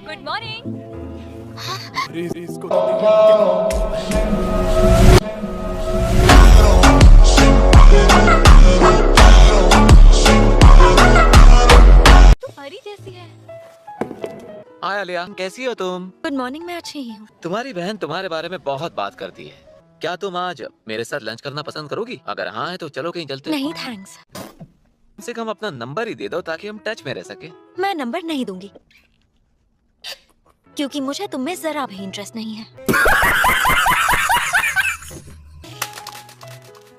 Good morning. इसको तू परी जैसी है। हाय आलिया, कैसी हो तुम? गुड मॉर्निंग, मैं अच्छी ही हूँ। तुम्हारी बहन तुम्हारे बारे में बहुत बात करती है। क्या तुम आज मेरे साथ लंच करना पसंद करोगी? अगर हाँ है तो चलो कहीं चलते हैं। नहीं थैंक्स, कम से कम अपना नंबर ही दे दो ताकि हम टच में रह सके। मैं नंबर नहीं दूंगी क्योंकि मुझे तुम में जरा भी इंटरेस्ट नहीं है।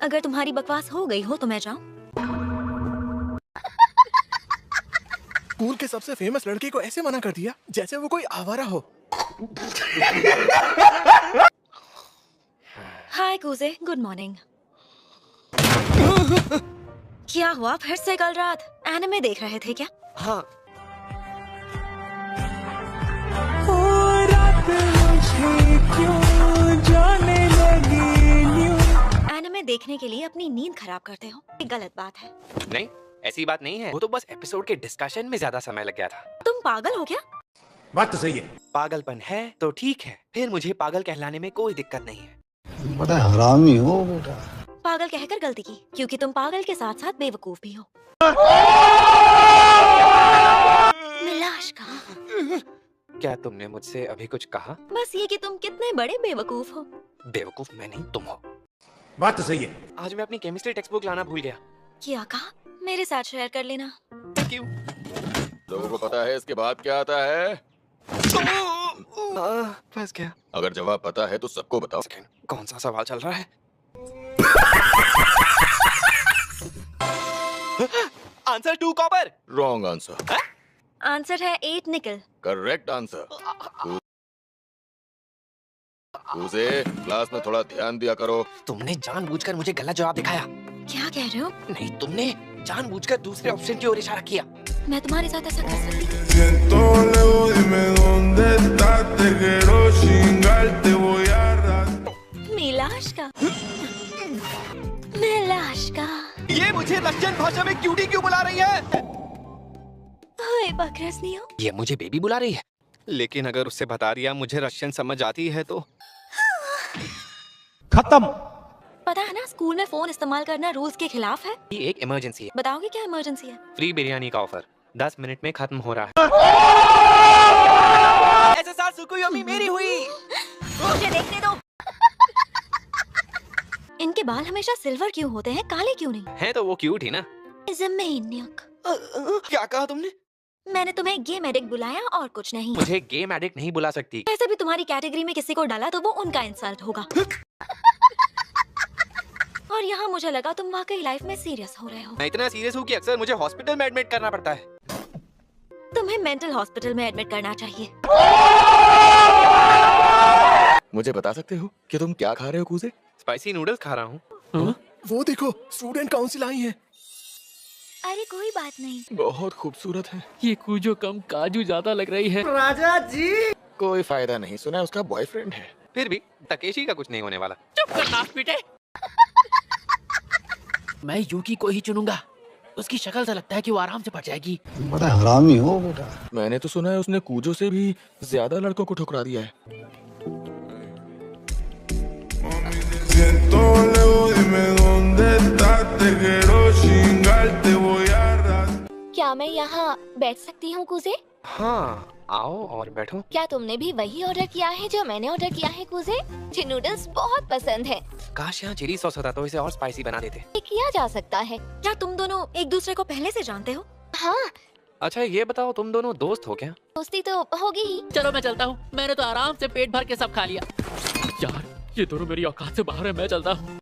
अगर तुम्हारी बकवास हो गई हो तो मैं जाऊँ? स्कूल के सबसे फेमस लड़के को ऐसे मना कर दिया जैसे वो कोई आवारा हो। हाय कूजे, गुड मॉर्निंग। क्या हुआ, फिर से कल रात एनिमे देख रहे थे क्या? हाँ। एनिमे देखने के लिए अपनी नींद खराब करते हो, ये गलत बात है। नहीं, ऐसी बात नहीं है। वो तो बस एपिसोड के डिस्कशन में ज्यादा समय लग गया था। तुम पागल हो क्या? बात तो सही है। पागलपन है तो ठीक है, फिर मुझे पागल कहलाने में कोई दिक्कत नहीं है। बड़ा हरामी हो बेटा। पागल कहकर गलती की, क्योंकि तुम पागल के साथ साथ बेवकूफ भी हो। मिलाश कहाँ? क्या तुमने मुझसे अभी कुछ कहा? बस ये कि तुम कितने बड़े बेवकूफ हो। बेवकूफ मैं नहीं, तुम हो। बात तो सही है। आज मैं अपनी केमिस्ट्री टेक्स्ट बुक लाना भूल गया। क्या कहा? मेरे साथ शेयर कर लेना। क्यों? लोगों को पता है इसके बाद क्या आता है? फंस गया। अगर जवाब पता है तो सबको बताओ। कौन सा सवाल चल रहा है? Answer 2 copper. Wrong answer. Answer है 8 निकल। Correct answer. कूजे, क्लास में थोड़ा ध्यान दिया करो। तुमने जानबूझकर मुझे गलत जवाब दिखाया। क्या कह रहे हो? नहीं, तुमने जानबूझकर दूसरे ऑप्शन की ओर इशारा किया। मैं तुम्हारे साथ ऐसा कर सकती? Siento lejos, dime dónde estás, te quiero chingar, te voy a arrastrar. मिलाश का। मिलाश का। ये मुझे रशियन भाषा में क्यूटी क्यों बुला रही है? हाय बकरसनियो। ये मुझे बेबी बुला रही है। लेकिन अगर उससे बता दिया मुझे रशियन समझ आती है तो खत्म। पता है ना, स्कूल में फोन इस्तेमाल करना रूल्स के खिलाफ है। ये एक इमरजेंसी है। बताओगे क्या इमरजेंसी है? फ्री बिरयानी का ऑफर 10 मिनट में खत्म हो रहा है। ऐसे साथ सुकुयोमी मेरी हुई। मुझे देखने दो। इनके बाल हमेशा सिल्वर क्यों होते हैं, काले क्यों नहीं? है तो वो क्यूट ही ना। Is a maniac. क्या कहा तुमने? मैंने तुम्हें गेम एडिक्ट बुलाया और कुछ नहीं। मुझे गेम एडिक्ट नहीं बुला सकती। ऐसे भी तुम्हारी कैटेगरी में किसी को डाला तो वो उनका इंसल्ट होगा। और यहाँ मुझे लगा तुम वाकई लाइफ में सीरियस हो रहे हो। मैं इतना सीरियस हूँ कि अक्सर मुझे हॉस्पिटल में एडमिट करना पड़ता है। तुम्हें मेंटल हॉस्पिटल में एडमिट करना चाहिए। मुझे बता सकते हो कि तुम क्या खा रहे हो कूजे? स्पाइसी नूडल्स खा रहा हूँ। वो देखो, स्टूडेंट काउंसिल आई है। अरे कोई बात नहीं। बहुत खूबसूरत है। ये कूजो कम काजू ज्यादा लग रही है। कोई फायदा नहीं, सुना है उसका बॉयफ्रेंड है। फिर भी तकेशी का कुछ नहीं होने वाला। चुप कर नाक पीटे। मैं यूकी को ही चुनूंगा। उसकी शक्ल से लगता है कि वो आराम से पड़ जाएगी। बड़ा हरामी हो बेटा। मैंने तो सुना है उसने कूजो से भी ज्यादा लड़कों को ठुकरा दिया है। Siento lejos, dime dónde estás, te quiero chingar, te voy a arrastrar. क्या मैं यहाँ बैठ सकती हूँ कूजे? हाँ, आओ और बैठो। क्या तुमने भी वही ऑर्डर किया है जो मैंने ऑर्डर किया है कूजे? मुझे नूडल्स बहुत पसंद है। काश यहाँ चिली सॉस होता तो इसे और स्पाइसी बना देते। ये किया जा सकता है। क्या तुम दोनों एक दूसरे को पहले से जानते हो? हाँ, अच्छा ये बताओ, तुम दोनों दोस्त हो क्या? दोस्ती तो होगी ही। चलो मैं चलता हूँ। मैंने तो आराम से पेट भर के सब खा लिया। यार ये दोनों मेरी औकात से बाहर है। मैं चलता हूँ।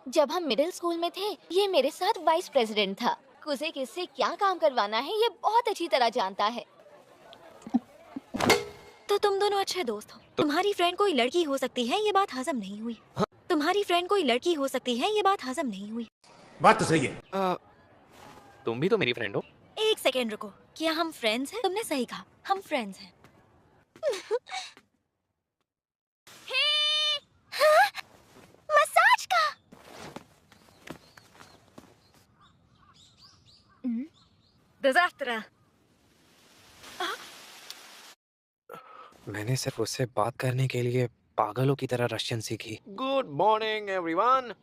जब हम मिडिल स्कूल में थे, ये मेरे साथ वाइस प्रेसिडेंट था। कूजे किससे क्या काम करवाना है ये बहुत अच्छी तरह जानता है। तो तुम दोनों अच्छे दोस्त हो। तुम्हारी फ्रेंड कोई लड़की हो सकती है, ये बात हजम नहीं हुई। तुम्हारी फ्रेंड कोई लड़की हो सकती है, ये बात हजम नहीं हुई। बात तो सही है। तुम भी तो मेरी फ्रेंड हो। एक सेकेंड रुको, क्या हम फ्रेंड्स हैं? तुमने सही कहा, हम फ्रेंड्स हैं। हाँ? मसाज का। डिजास्टर। मैंने सिर्फ उससे बात करने के लिए पागलों की तरह रशियन सीखी। Good morning everyone.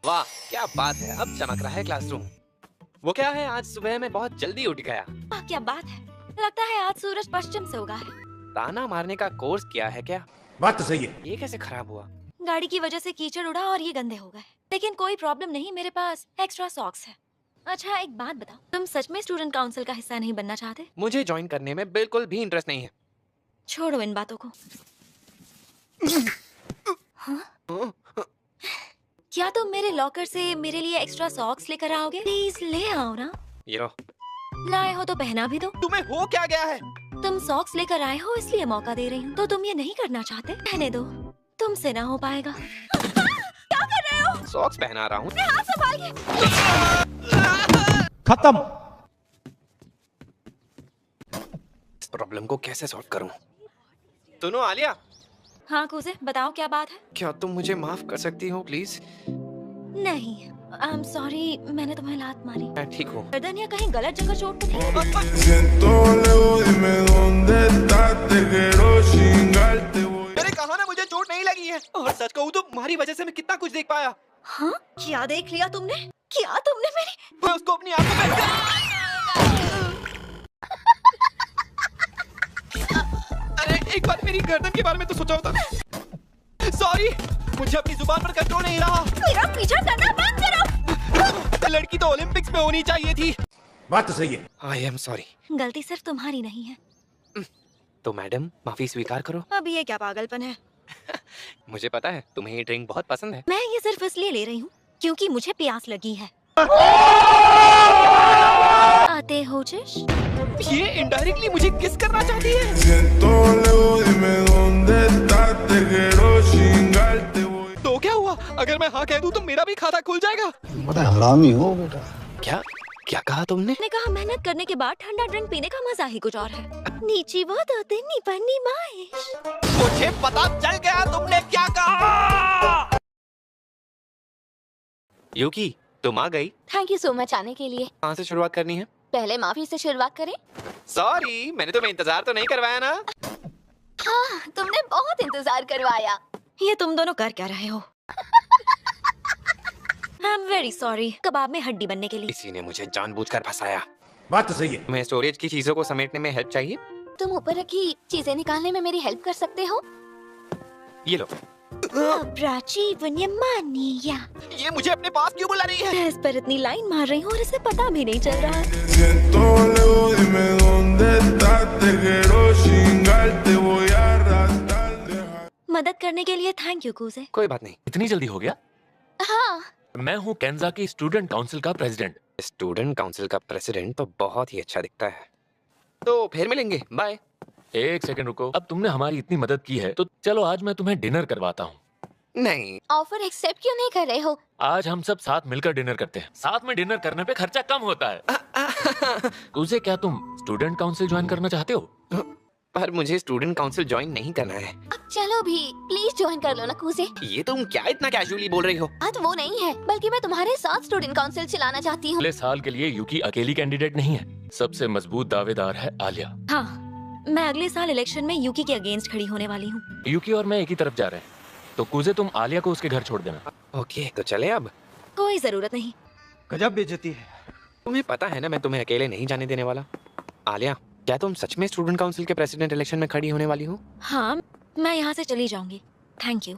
वाह क्या बात है, अब चमक रहा है क्लासरूम। वो क्या है, आज सुबह मैं बहुत जल्दी उठ गया। क्या बात है, लगता है आज सूरज पश्चिम से उगा है। ताना मारने का कोर्स किया है क्या? बात तो सही है। ये कैसे खराब हुआ? गाड़ी की वजह से कीचड़ उड़ा और ये गंदे हो गए, लेकिन कोई प्रॉब्लम नहीं, मेरे पास एक्स्ट्रा सॉक्स है। अच्छा एक बात बताओ, तुम सच में स्टूडेंट काउंसिल का हिस्सा नहीं बनना चाहते? मुझे ज्वाइन करने में बिल्कुल भी इंटरेस्ट नहीं है। छोड़ो इन बातों को। हाँ? क्या तुम मेरे लॉकर से मेरे लिए एक्स्ट्रा सॉक्स लेकर आओगे? प्लीज ले आओ ना। ये लो। लाए हो तो पहना भी दो। तुम्हें हो क्या गया है? तुम सॉक्स लेकर आए हो इसलिए मौका दे रही हूँ, तो तुम ये नहीं करना चाहते? पहने दो, तुमसे ना हो पाएगा। क्या कर रहे हो? सॉक्स पहना रहा हूँ। हाथ संभाल के। खत्म। इस प्रॉब्लम को कैसे सॉल्व करूँ? सुनो आलिया। हाँ कूजे, बताओ क्या बात है? क्या तुम मुझे माफ कर सकती हो प्लीज? नहीं, आई एम सॉरी, मैंने तुम्हें लात मारी। मैं ठीक हूँ। गर्दन या कहीं गलत जगह चोट तो नहीं? Siento lejos, dime dónde estás, te quiero chingarte voy. मैंने कहा ना मुझे चोट नहीं लगी है, और सच कहूँ तो तुम्हारी वजह से मैं कितना कुछ देख पाया। हाँ? क्या देख लिया तुमने? क्या तुमने मेरी? मैं उसको अपनी आंखों में अरे एक बार मेरी गर्दन के बारे में तो सोचा होता। सॉरी, मुझे अपनी जुबान पर कंट्रोल नहीं रहा। मेरा पीछा करना बंद करो। लड़की तो ओलंपिक्स में होनी चाहिए थी। बात तो सही है। I am sorry. गलती सिर्फ तुम्हारी नहीं है। तो मैडम माफी स्वीकार करो। अब ये क्या पागलपन है? मुझे पता है तुम्हें ये ड्रिंक बहुत पसंद है। मैं ये सिर्फ इसलिए ले रही हूँ क्योंकि मुझे प्यास लगी है। आते हो जिश? ये इनडायरेक्टली मुझे किस करना चाहती है। Siento lejos, dime dónde estás, te quiero chingarte voy. तो क्या हुआ, अगर मैं हाँ कह दूं तो मेरा भी खाता खुल जाएगा। बड़ा हरामी हो बेटा। क्या क्या कहा तुमने? मैंने कहा मेहनत करने के बाद ठंडा ड्रिंक पीने का मजा ही कुछ और है। नीची वो तो तिन्नी पन्नी माइश। मुझे पता चल गया तुमने क्या कहा। यूकी तुम आ गई। थैंक यू सो मच आने के लिए। कहाँ से शुरुआत करनी है? पहले माफी से शुरुआत करें। सॉरी, मैंने तुम्हें इंतजार तो नहीं करवाया ना। हाँ, तुमने बहुत इंतजार करवाया। ये तुम दोनों कर क्या रहे हो? आई एम वेरी सॉरी, कबाब में हड्डी बनने के लिए। किसी ने मुझे जानबूझकर फंसाया। बात तो सही है। तुम्हें स्टोरेज की चीजों को समेटने में हेल्प चाहिए? तुम ऊपर रखी चीजें निकालने में मेरी हेल्प कर सकते हो? ये लो। प्राची वन्यमानिया। ये मुझे अपने पास क्यों बुला रही है? मैं इस पर इतनी लाइन मार रही हूँ और इसे पता भी नहीं चल रहा है। Siento lejos, dime dónde estás, te quiero chingarte voy a arrastrar dejar. मदद करने के लिए थैंक यू कूजे। कोई बात नहीं। इतनी जल्दी हो गया? हाँ। मैं हूँ केन्जा की स्टूडेंट काउंसिल का प्रेसिडेंट। स्टूडेंट काउंसिल का प्रेसिडेंट तो बहुत ही अच्छा दिखता है। तो फिर मिलेंगे, बाय। एक सेकंड रुको, अब तुमने हमारी इतनी मदद की है तो चलो आज मैं तुम्हें डिनर करवाता हूँ। नहीं। ऑफर एक्सेप्ट क्यों नहीं कर रहे हो? आज हम सब साथ मिलकर डिनर करते हैं। साथ में डिनर करने पे खर्चा कम होता है। उसे क्या तुम स्टूडेंट काउंसिल ज्वाइन करना चाहते हो? पर मुझे स्टूडेंट काउंसिल ज्वाइन नहीं करना है। अब चलो भी, प्लीज ज्वाइन कर लो ना कूजे। ये तुम क्या इतना कैजुअली बोल रही हो? बात वो नहीं है, बल्कि मैं तुम्हारे साथ स्टूडेंट काउंसिल चलाना चाहती हूँ। अगले साल के लिए यूकी अकेली कैंडिडेट नहीं है, सबसे मजबूत दावेदार है आलिया। हाँ, मैं अगले साल इलेक्शन में यूकी के अगेंस्ट खड़ी होने वाली हूँ। यूकी और मैं एक ही तरफ जा रहे हैं, तो कुजे तुम आलिया को उसके घर छोड़ देना। ओके, तो चले अब। कोई जरूरत नहीं। गजब बेइज्जती है। तुम्हें पता है ना मैं तुम्हें अकेले नहीं जाने देने वाला। आलिया, क्या तुम सच में स्टूडेंट काउंसिल के प्रेसिडेंट इलेक्शन में खड़ी होने वाली हो? हाँ, मैं यहाँ से चली जाऊंगी। Thank you.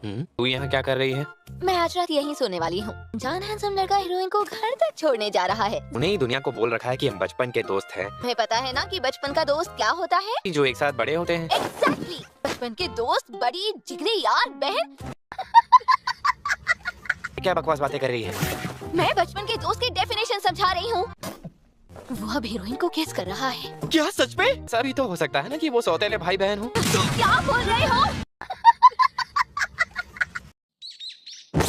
तू यहाँ क्या कर रही है? मैं आज रात यहीं सोने वाली हूँ। जान हैंडसम लड़का हीरोइन को घर तक छोड़ने जा रहा है। उन्हें ही दुनिया को बोल रखा है कि हम बचपन के दोस्त हैं। तुम्हें पता है ना कि बचपन का दोस्त क्या होता है? जो एक साथ बड़े होते हैं। एग्जैक्टली, बचपन के दोस्त, बड़ी जिगरी यार, बहन। क्या बकवास बातें कर रही है? मैं बचपन के दोस्त की डेफिनेशन समझा रही हूँ। वो अब हीरोइन को किस कर रहा है। क्या सच में? ऐसा भी तो हो सकता है ना कि वो सौतेले भाई बहन हो। क्या बोल रहे हो?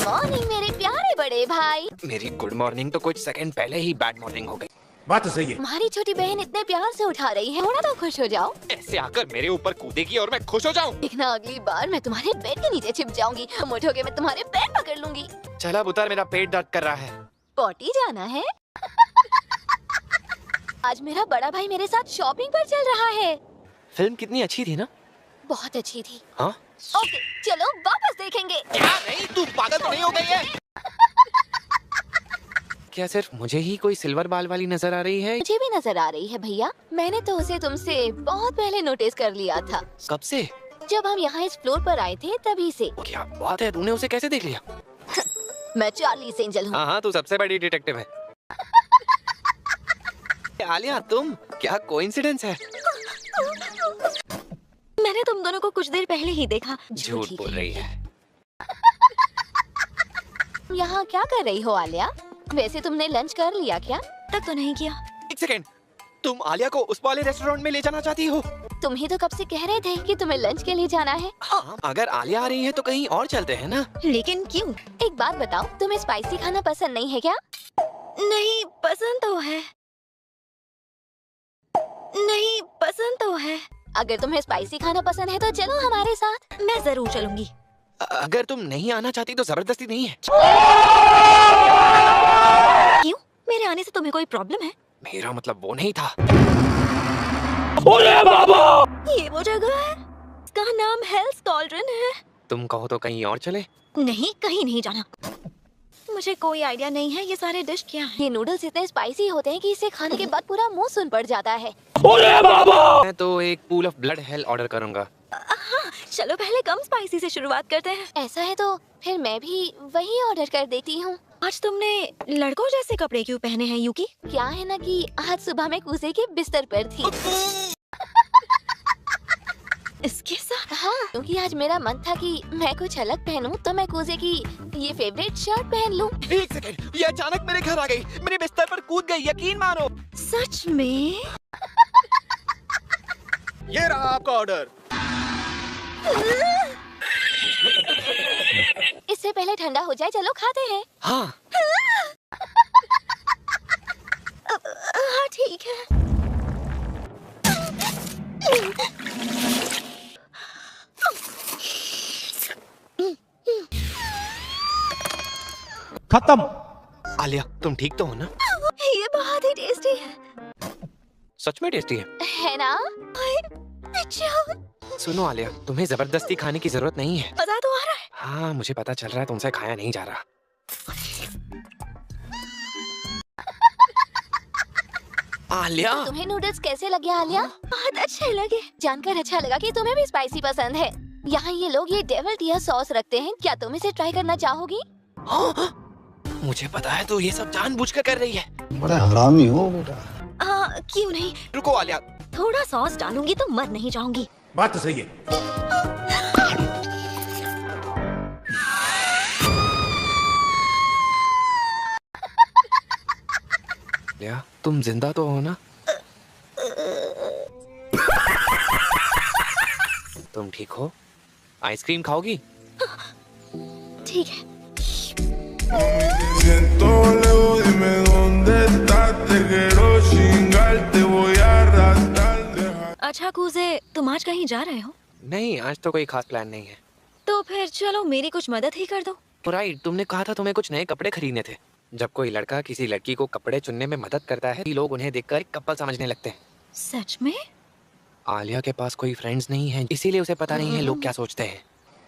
मॉर्निंग मेरे प्यारे बड़े भाई। मेरी गुड मॉर्निंग तो कुछ सेकंड पहले ही बैड मॉर्निंग हो गई। बात तो सही है। तुम्हारी छोटी बहन इतने प्यार से उठा रही है, थोड़ा तो खुश हो जाओ। ऐसे आकर मेरे ऊपर कूदेगी और मैं खुश हो जाऊं। देखना अगली बार मैं तुम्हारे बेड के नीचे छिप जाऊंगी, तुम उठोगे मैं तुम्हारे पैर पकड़ लूंगी। चला उतर, मेरा पेट दर्द कर रहा है। पॉटी जाना है? आज मेरा बड़ा भाई मेरे साथ शॉपिंग पर चल रहा है। फिल्म कितनी अच्छी थी ना? बहुत अच्छी थी। हाँ? ओके, चलो वापस देखेंगे। क्या नहीं, तू पागल तो नहीं हो गई है? क्या सिर्फ मुझे ही कोई सिल्वर बाल वाली नजर आ रही है? मुझे भी नजर आ रही है भैया। मैंने तो उसे तुमसे बहुत पहले नोटिस कर लिया था। कब से? जब हम यहाँ इस फ्लोर पर आए थे तभी से। क्या बात है, तूने उसे कैसे देख लिया? मैं चार्लीज एंजल हूँ। हाँ, तू सबसे बड़ी डिटेक्टिव है। आलिया, तुम, क्या कोइंसिडेंस है? मैंने तुम दोनों को कुछ देर पहले ही देखा। झूठ बोल रही है। यहाँ क्या कर रही हो आलिया? वैसे तुमने लंच कर लिया क्या? तक तो नहीं किया। एक सेकेंड, तुम आलिया को उस वाले रेस्टोरेंट में ले जाना चाहती हो? तुम ही तो कब से कह रहे थे कि तुम्हें लंच के लिए जाना है। हाँ, अगर आलिया आ रही है तो कहीं और चलते हैं ना। लेकिन क्यों? एक बात बताओ, तुम्हें स्पाइसी खाना पसंद नहीं है क्या? नहीं पसंद तो है। नहीं पसंद तो है। अगर तुम्हें स्पाइसी खाना पसंद है तो चलो हमारे साथ। मैं जरूर चलूंगी। अगर तुम नहीं आना चाहती तो जबरदस्ती नहीं है। क्यों? मेरे आने से तुम्हें कोई प्रॉब्लम है? मेरा मतलब वो नहीं था। अरे बाबा! ये वो जगह है। इसका नाम हेल्स कॉल्ड्रन है। तुम कहो तो कहीं और चले? नहीं, कहीं नहीं जाना। मुझे कोई आइडिया नहीं है ये सारे डिश क्या हैं। ये नूडल्स इतने स्पाइसी होते हैं कि इसे खाने के बाद पूरा मुंह सुन पड़ जाता है। अरे बाबा! मैं तो एक pool of blood hello order करूंगा। हाँ, चलो पहले कम स्पाइसी से शुरुआत करते हैं। ऐसा है तो फिर मैं भी वही ऑर्डर कर देती हूँ। आज तुमने लड़कों जैसे कपड़े क्यों पहने हैं यूकी? क्या है ना कि आज सुबह मैं कूजे के बिस्तर पर थी। इसके साथ? हाँ, क्योंकि आज मेरा मन था कि मैं कुछ अलग पहनूं, तो मैं कूजे की ये फेवरेट शर्ट पहन लूं। एक सेकेंड, ये अचानक मेरे घर आ गई, मेरे बिस्तर पर कूद गई, यकीन मानो। सच में? ये रहा आपका ऑर्डर। इससे पहले ठंडा हो जाए, चलो खाते हैं। हाँ। हाँ ठीक है। खत्म। आलिया, तुम ठीक तो हो ना? ये बहुत ही टेस्टी है। सच में टेस्टी है ना? अच्छा। सुनो आलिया, तुम्हें जबरदस्ती खाने की जरूरत नहीं है। मजा तो आ रहा है। हाँ, मुझे पता चल रहा है तुमसे खाया नहीं जा रहा। आलिया, तुम्हें नूडल्स कैसे लगे आलिया? बहुत अच्छे लगे। जानकर अच्छा लगा कि तुम्हें भी स्पाइसी पसंद है। यहाँ ये लोग ये डेविल टियर सॉस रखते हैं, क्या तुम इसे ट्राई करना चाहोगी? मुझे पता है तू ये सब जानबूझकर कर रही है। बड़ा हरामी हो बेटा। हाँ, क्यों नहीं। रुको आलिया। थोड़ा सॉस डालूंगी तो मर नहीं जाऊंगी। बात तो सही है। आलिया, तुम जिंदा तो हो ना? तुम ठीक हो? आइसक्रीम खाओगी? ठीक है। Siento lejos, dime dónde estás, te quiero chingar, te voy a arrastrar, deja. अच्छा कूजे, तुम आज कहीं जा रहे हो? नहीं, आज तो कोई खास प्लान नहीं है। तो फिर चलो मेरी कुछ मदद ही कर दो। राइट, तुमने कहा था तुम्हें कुछ नए कपड़े खरीदने थे। जब कोई लड़का किसी लड़की को कपड़े चुनने में मदद करता है, लोग उन्हें देखकर कपल समझने लगते हैं। सच में? आलिया के पास कोई फ्रेंड्स नहीं है, इसीलिए उसे पता नहीं है लोग क्या सोचते हैं।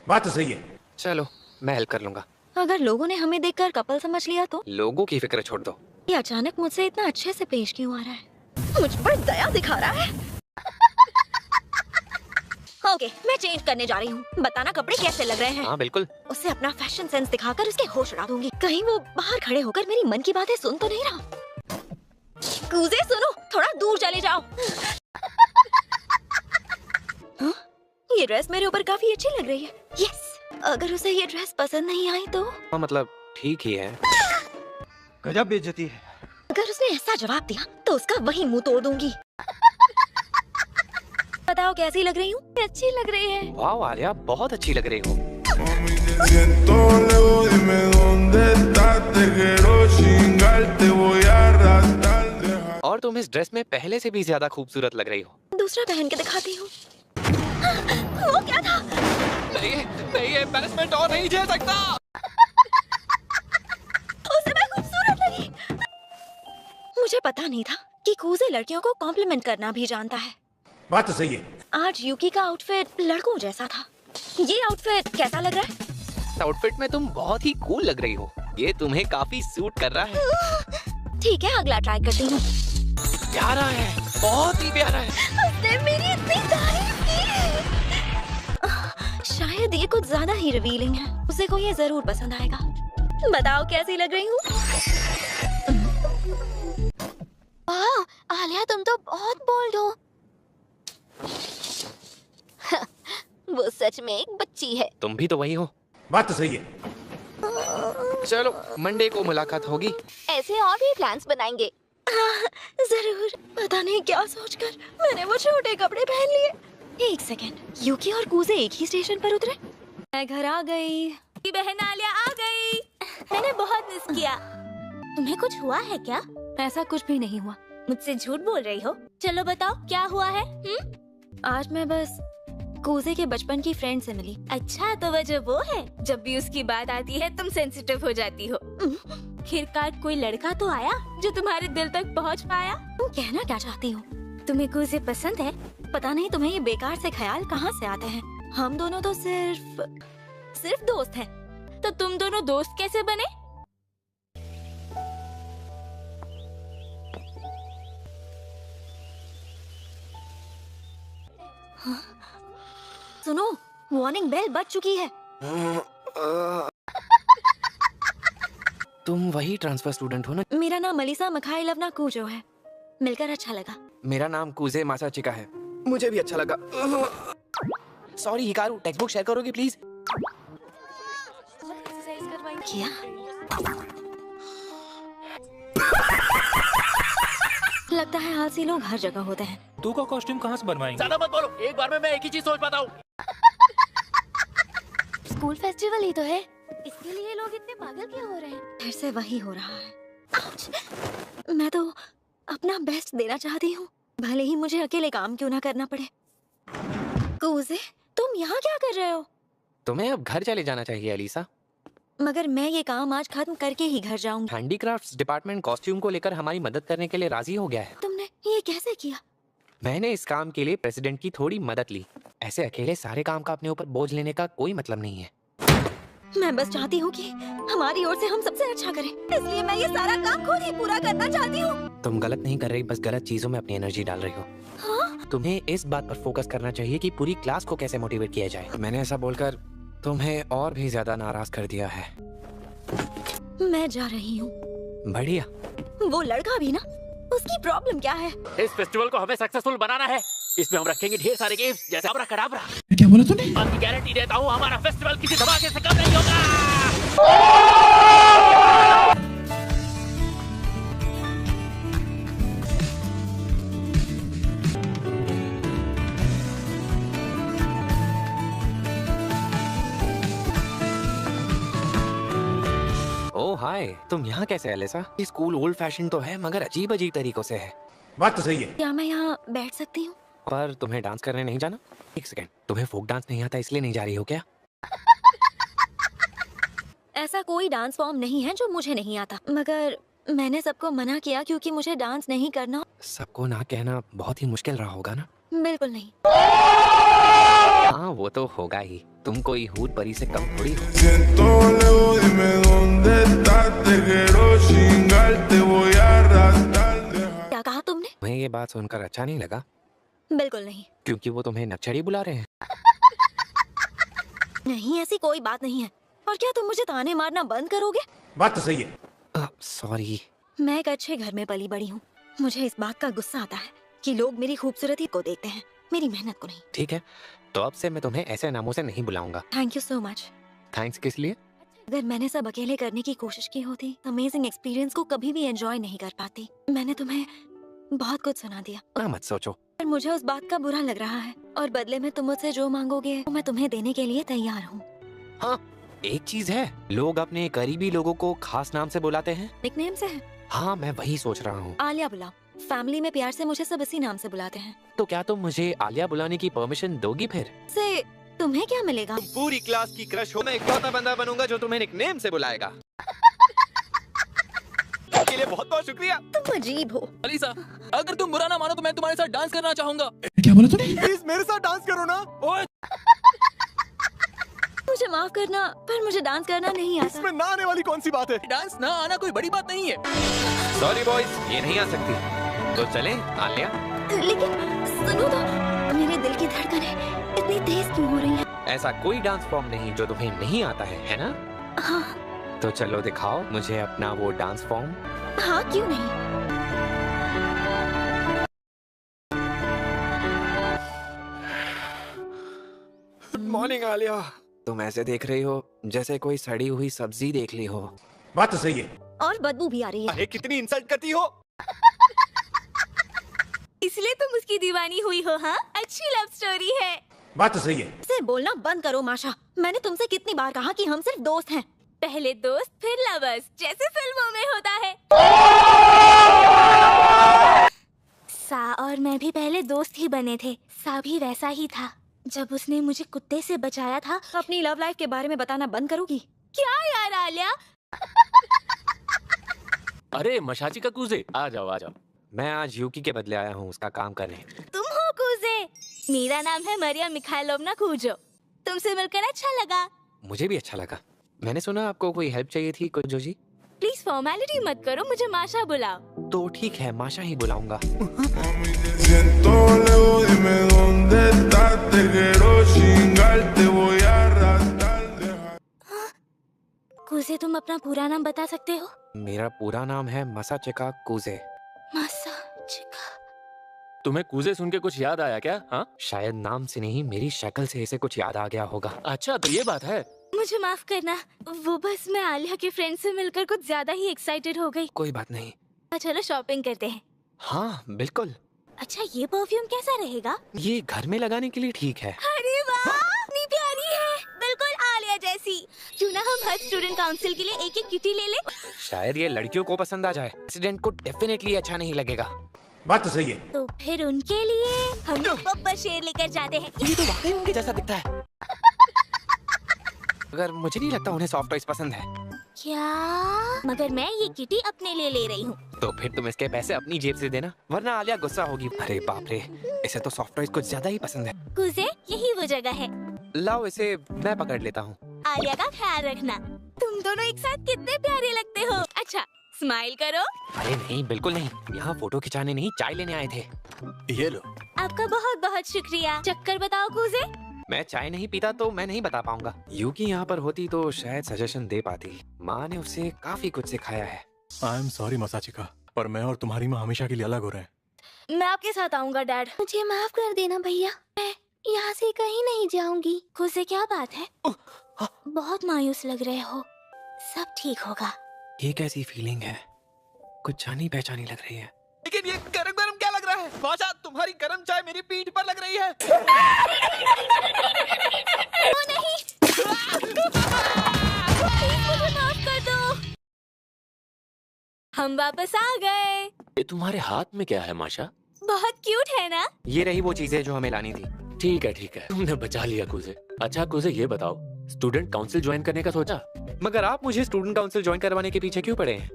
बात तो सही है। चलो, मैं हेल्प कर लूंगा। अगर लोगों ने हमें देखकर कपल समझ लिया तो? लोगों की फिक्र छोड़ दो। ये अचानक मुझसे इतना अच्छे से पेश क्यों आ रहा है? मुझ पर दया दिखा रहा है। ओके, मैं चेंज करने जा रही हूँ। बताना कपड़े कैसे लग रहे हैं। हाँ बिल्कुल। उसे अपना फैशन सेंस दिखाकर उसके होश उड़ा दूंगी। कहीं वो बाहर खड़े होकर मेरी मन की बातें सुन तो नहीं रहा। कूजे सुनो, थोड़ा दूर चले जाओ। हाँ? ये ड्रेस मेरे ऊपर काफी अच्छी लग रही है। यस, अगर उसे ये ड्रेस पसंद नहीं आई तो? हाँ, मतलब ठीक ही है। गजब बेइज्जती है। अगर उसने ऐसा जवाब दिया तो उसका वही मुंह तोड़ दूंगी। बताओ कैसी लग रही हूँ? अच्छी लग रही है। वाह आलिया, बहुत अच्छी लग रही हो। Mami, te siento lejos, dime dónde estás, te quiero chingar, te voy a arrastrar, deja. और तुम इस ड्रेस में पहले से भी ज्यादा खूबसूरत लग रही हो। दूसरा पहन के दिखाती हूँ। वो क्या था? नहीं, ये एम्बैरेसमेंट और नहीं झेल सकता। उसे मैं खूबसूरत लगी। मुझे पता नहीं था कि कूजे लड़कियों को कॉम्प्लीमेंट करना भी जानता है। बात तो सही है। आज यूकी का आउटफिट लड़कों जैसा था। ये आउटफिट कैसा लग रहा है? आउटफिट में तुम बहुत ही कूल लग रही हो। ये तुम्हें काफी सूट कर रहा है। ठीक है, अगला ट्राई करती हूँ। प्यारा है, बहुत ही प्यारा है। उसने मेरी इतनी तारीफ की। शायद ये कुछ ज्यादा ही रिवीलिंग है। उसे को ये जरूर पसंद आएगा। बताओ कैसी लग रही हूँ? वाह, आलिया तुम तो बहुत बोल्ड हो। वो सच में एक बच्ची है। तुम भी तो वही हो। बात तो सही है। चलो मंडे को मुलाकात होगी। ऐसे और भी प्लान्स बनाएंगे। जरूर। पता नहीं क्या सोचकर मैंने वो छोटे कपड़े पहन लिए। एक सेकेंड, यूकी और कूजे एक ही स्टेशन पर उतरे। मैं घर आ गई। बहन आलिया आ गई। मैंने बहुत मिस किया। तुम्हें कुछ हुआ है क्या? ऐसा कुछ भी नहीं हुआ। मुझसे झूठ बोल रही हो? चलो बताओ क्या हुआ है? आज मैं बस कूजे के बचपन की फ्रेंड से मिली। अच्छा, तो वजह वो है जब भी उसकी बात आती है तुम सेंसिटिव हो जाती हो। खैरकार कोई लड़का तो आया जो तुम्हारे दिल तक पहुंच पाया? तुम कहना क्या चाहती हो? तुम्हें कूजे पसंद है? पता नहीं तुम्हें ये बेकार से ख्याल कहाँ से आते हैं। हम दोनों तो सिर्फ दोस्त हैं। तो तुम दोनों दोस्त कैसे बने? हाँ? सुनो, वार्निंग बेल बज चुकी है। तुम वही ट्रांसफर स्टूडेंट हो ना? मेरा नाम मलिसा मखाइलवना कूजो है। मिलकर अच्छा लगा। मेरा नाम कूजे मासाचिका है। मुझे भी अच्छा लगा। Sorry Hikaru, text book share करोगे प्लीज? किया? लगता है आलसी लोग हर जगह होते हैं। तू का कॉस्ट्यूम कहाँ से बनवाएंगे? ज्यादा मत बोलो, एक बार में मैं एक ही चीज सोच पाता हूँ। स्कूल फेस्टिवल ही तो है, इसके लिए लोग इतने पागल क्यों हो रहे हैं? फिर से वही हो रहा है। आउच! मैं तो अपना बेस्ट देना चाहती हूँ, भले ही मुझे अकेले काम क्यों ना करना पड़े। कूजे, तुम यहाँ क्या कर रहे हो? तुम्हें अब घर चले जाना चाहिए अलीसा। मगर मैं ये काम आज खत्म करके ही घर जाऊंगी। हैंडीक्राफ्ट्स डिपार्टमेंट कॉस्ट्यूम को लेकर हमारी मदद करने के लिए राजी हो गया है। तुमने ये कैसे किया? मैंने इस काम के लिए प्रेसिडेंट की थोड़ी मदद ली। ऐसे अकेले सारे काम का अपने ऊपर बोझ लेने का कोई मतलब नहीं है। मैं बस चाहती हूँ कि हमारी ओर से हम सबसे अच्छा करें, इसलिए मैं ये सारा काम खुद ही पूरा करना चाहती हूँ। तुम गलत नहीं कर रही, बस गलत चीजों में अपनी एनर्जी डाल रही हो। हाँ? तुम्हें इस बात पर फोकस करना चाहिए कि पूरी क्लास को कैसे मोटिवेट किया जाए। मैंने ऐसा बोलकर तुम्हें और भी ज्यादा नाराज कर दिया है। मैं जा रही हूँ। बढ़िया। वो लड़का भी ना, उसकी प्रॉब्लम क्या है? इस फेस्टिवल को हमें सक्सेसफुल बनाना है। इसमें हम रखेंगे ढेर सारे गेम्स जैसे अबरा कडाबरा। क्या बोला तूने? आपकी गारंटी देता हूँ हमारा फेस्टिवल किसी धमाके से कम नहीं होगा। ओह हाय, तुम यहाँ कैसे अलीसा? ये स्कूल ओल्ड फैशन तो है मगर अजीब अजीब तरीकों से है। बात तो सही है। क्या मैं यहाँ बैठ सकती हूँ? पर तुम्हें डांस करने नहीं जाना? एक सेकंड, तुम्हें फोक डांस नहीं आता इसलिए नहीं जा रही हो क्या? ऐसा कोई डांस फॉर्म नहीं है जो मुझे नहीं आता, मगर मैंने सबको मना किया क्योंकि मुझे डांस नहीं करना। सबको ना कहना बहुत ही मुश्किल रहा होगा ना? बिल्कुल नहीं। हाँ वो तो होगा ही, तुम कोई हूर परी से कम थोड़ी हो। Siento lejos, dime dónde estás, te quiero chingar, te voy a arrastrar. क्या कहा तुमने? तुम्हें ये बात सुनकर अच्छा नहीं लगा? बिल्कुल नहीं। क्योंकि वो तुम्हें नक्सड़ी बुला रहे हैं। नहीं, ऐसी कोई बात नहीं है। और क्या तुम मुझे ताने मारना बंद करोगे? बात तो सही है। सॉरी। मैं एक अच्छे घर में पली बड़ी हूँ। मुझे इस बात का गुस्सा आता है कि लोग मेरी खूबसूरती को देखते हैं, मेरी मेहनत को नहीं। ठीक है, तो अब से मैं तुम्हें ऐसे नामों से नहीं बुलाऊंगा। Thank you so much. Thanks किस लिए? अगर मैंने सब अकेले करने की कोशिश की होती, अमेजिंग एक्सपीरियंस को कभी भी एंजॉय नहीं कर पाती। मैंने तुम्हें बहुत कुछ सुना दिया। ना मत सोचो। पर मुझे उस बात का बुरा लग रहा है और बदले में तुम मुझसे जो मांगोगे वो मैं तुम्हें देने के लिए तैयार हूँ। हाँ, एक चीज है, लोग अपने करीबी लोगों को खास नाम से बुलाते हैं। निकनेम से है? हाँ, मैं वही सोच रहा हूँ। आलिया बुलाओ। फैमिली में प्यार से मुझे सब इसी नाम से बुलाते हैं। तो क्या तुम मुझे आलिया बुलाने की परमिशन दोगी फिर? से तुम्हें क्या मिलेगा? तुम पूरी क्लास की क्रश हो। मैं इकलौता बंदा बनूंगा जो तुम्हें निकनेम से बुलाएगा। लिए बहुत बहुत शुक्रिया। तुम अजीब हो। अलीसा, अगर तुम बुरा ना मानो तो मैं तुम्हारे साथ डांस करना चाहूंगा। क्या बोला तूने? प्लीज मेरे साथ डांस करो ना। ओए, मुझे माफ करना, पर मुझे डांस करना नहीं आता। इसमें ना आने वाली कौन सी बात है? डांस ना आना कोई बड़ी बात नहीं है। सॉरी बॉयज, ये नहीं आ सकती। तो चलें आलिया? लेकिन सुनो तो, मेरे दिल की धड़कनें इतनी तेज क्यों हो रही हैं? ऐसा कोई डांस फॉर्म नहीं जो तुम्हें नहीं आता है ना? हाँ तो चलो दिखाओ मुझे अपना वो डांस फॉर्म। हाँ, क्यों नहीं। Good morning Alia. तुम ऐसे देख रही हो जैसे कोई सड़ी हुई सब्जी देख ली हो। बात तो सही है। और बदबू भी आ रही है। अरे कितनी इंसल्ट करती हो। इसलिए तुम उसकी दीवानी हुई हो? हाँ, अच्छी लव स्टोरी है। बात तो सही है। से बोलना बंद करो माशा। मैंने तुमसे कितनी बार कहा कि हम सिर्फ दोस्त हैं। पहले दोस्त फिर लवर्स, जैसे फिल्मों में होता है। सा और मैं भी पहले दोस्त ही बने थे। सा भी वैसा ही था। जब उसने मुझे कुत्ते से बचाया था। अपनी लव लाइफ के बारे में बताना बंद करोगी? क्या यार आलिया? अरे मशाची का कूजे, आ जाओ आ जाओ। मैं आज यूकी के बदले आया हूँ उसका काम करने। तुम हो कूजे? मेरा नाम है मरिया मिखाइलोवना कूजो। तुमसे मिलकर अच्छा लगा। मुझे भी अच्छा लगा। मैंने सुना आपको कोई हेल्प चाहिए थी कुंजो जी? प्लीज फॉर्मेलिटी मत करो, मुझे माशा बुलाओ। तो ठीक है, माशा ही बुलाऊंगा। Siento lejos, dime dónde estás, te quiero chingar, te voy a arrastrar, dejar. कूजे, तुम अपना पूरा नाम बता सकते हो? मेरा पूरा नाम है मसाचिका कूजे। मसाचिका। तुम्हें कूजे सुन के कुछ याद आया क्या? हाँ, शायद नाम से नहीं मेरी शक्ल से इसे कुछ याद आ गया होगा। अच्छा तो ये बात है। मुझे माफ करना, वो बस मैं आलिया के फ्रेंड से मिलकर कुछ ज्यादा ही एक्साइटेड हो गई। कोई बात नहीं। चलो शॉपिंग करते हैं। हाँ बिल्कुल। अच्छा, ये परफ्यूम कैसा रहेगा? ये घर में लगाने के लिए ठीक है। अरे वाह, इतनी प्यारी है, बिल्कुल आलिया जैसी। क्यों ना हम हर स्टूडेंट काउंसिल के लिए एक एक किटी ले लें? शायद ये लड़कियों को पसंद आ जाए। प्रेसिडेंट को डेफिनेटली अच्छा नहीं लगेगा। बात तो सही है। तो फिर उनके लिए हम बब्बर शेर लेकर जाते हैं। ये तो वाकई उनके जैसा दिखता है। मगर मुझे नहीं लगता उन्हें सॉफ्ट टॉयज पसंद है। क्या? मगर मैं ये किटी अपने लिए ले रही हूँ। तो फिर तुम इसके पैसे अपनी जेब से देना, वरना आलिया गुस्सा होगी। अरे बाप रे, इसे तो सॉफ्ट टॉयज कुछ ज्यादा ही पसंद है। कुजे, यही वो जगह है। लाओ इसे मैं पकड़ लेता हूँ। आलिया का ख्याल रखना। तुम दोनों एक साथ कितने प्यारे लगते हो। अच्छा, स्माइल करो। अरे नहीं, बिल्कुल नहीं। यहाँ फोटो खिंचाने नहीं, चाय लेने आए थे। ये लो। आपका बहुत बहुत शुक्रिया। चक्कर बताओ कुजे। मैं चाय नहीं पीता तो मैं नहीं बता पाऊंगा। यूकी यहाँ पर होती तो शायद सजेशन दे पाती। माँ ने उसे काफी कुछ सिखाया है। आई एम सॉरी मसाचिका, पर मैं और तुम्हारी माँ हमेशा के लिए अलग हो रहे हैं। मैं आपके साथ आऊंगा डैड। मुझे माफ कर देना भैया, मैं यहाँ से कहीं नहीं जाऊंगी। कुजे, क्या बात है? बहुत मायूस लग रहे हो। सब ठीक होगा। ये कैसी फीलिंग है? कुछ जानी पहचानी लग रही है। लेकिन ये गरम गरम क्या लग रहा है? माशा, तुम्हारी गरम चाय मेरी पीठ पर लग रही है। ओ नहीं, प्लीज मुझे माफ कर दो। हम वापस आ गए। ये तुम्हारे हाथ में क्या है माशा? बहुत क्यूट है ना? ये रही वो चीजें जो हमें लानी थी। ठीक है, तुमने बचा लिया कूजे। अच्छा कूजे, ये बताओ, स्टूडेंट काउंसिल ज्वाइन करने का सोचा? मगर आप मुझे स्टूडेंट काउंसिल ज्वाइन करवाने के पीछे क्यों पड़े हैं?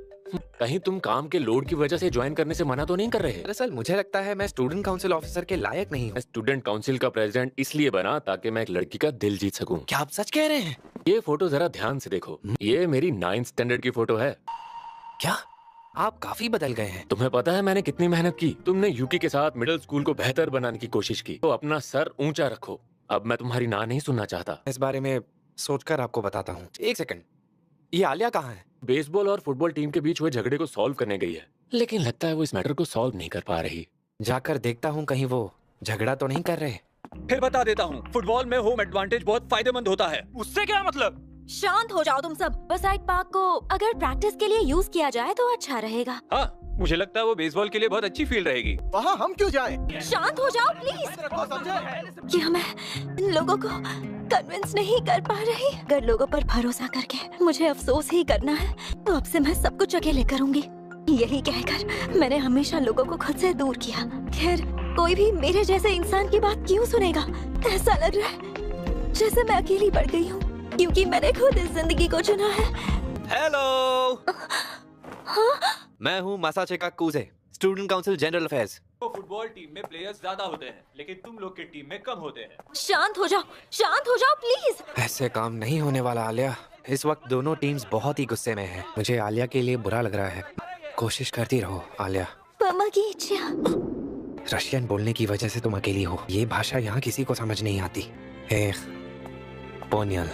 कहीं तुम काम के लोड की वजह से ज्वाइन करने से मना तो नहीं कर रहे? दरअसल मुझे लगता है मैं स्टूडेंट काउंसिल ऑफिसर के लायक नहीं हूँ। मैं स्टूडेंट काउंसिल का प्रेसिडेंट इसलिए बना ताकि मैं एक लड़की का दिल जीत सकूं। क्या आप सच कह रहे हैं? ये फोटो जरा ध्यान से देखो। ये मेरी 9th स्टैंडर्ड की फोटो है। क्या आप काफी बदल गए हैं? तुम्हें पता है मैंने कितनी मेहनत की? तुमने यूकी के साथ मिडिल स्कूल को बेहतर बनाने की कोशिश की, तो अपना सर ऊंचा रखो। अब मैं तुम्हारी ना नहीं सुनना चाहता। इस बारे में सोचकर आपको बताता हूँ। एक सेकंड, ये आलिया कहाँ है? बेसबॉल और फुटबॉल टीम के बीच हुए झगड़े को सॉल्व करने गई है, लेकिन लगता है वो इस मैटर को सॉल्व नहीं कर पा रही। जाकर देखता हूँ कहीं वो झगड़ा तो नहीं कर रहे। फिर बता देता हूँ, फुटबॉल में होम एडवांटेज बहुत फायदेमंद होता है। उससे क्या मतलब? शांत हो जाओ तुम सब। बसाइड पार्क को अगर प्रैक्टिस के लिए यूज किया जाए तो अच्छा रहेगा। हाँ, मुझे लगता है वो बेसबॉल के लिए बहुत अच्छी फील्ड रहेगी। वहाँ हम क्यों जाएं? शांत हो जाओ प्लीज। क्या मैं इन लोगों को कन्विंस नहीं कर पा रही? अगर लोगों पर भरोसा करके मुझे अफसोस ही करना है तो अब से मैं सब कुछ अकेले करूंगी। यही कहकर मैंने हमेशा लोगों को खुद से दूर किया। खैर, कोई भी मेरे जैसे इंसान की बात क्यों सुनेगा? ऐसा लग रहा है जैसे मैं अकेली पड़ गई हूँ, क्योंकि मैंने खुद इस जिंदगी को चुना है। हेलो। हाँ? मैं हूँ मासाचेका कुजे, स्टूडेंट काउंसिल जनरल अफेयर्स। तो फुटबॉल टीम में प्लेयर्स ज्यादा होते हैं, लेकिन तुम लोग की टीम में कम होते हैं। शांत हो जाओ प्लीज। ऐसे काम नहीं होने वाला आलिया। इस वक्त दोनों टीम्स बहुत ही गुस्से में हैं। मुझे आलिया के लिए बुरा लग रहा है। कोशिश करती रहो आलिया। पापा की इच्छा। रशियन बोलने की वजह से तुम अकेली हो। ये भाषा यहाँ किसी को समझ नहीं आती। पोनियल।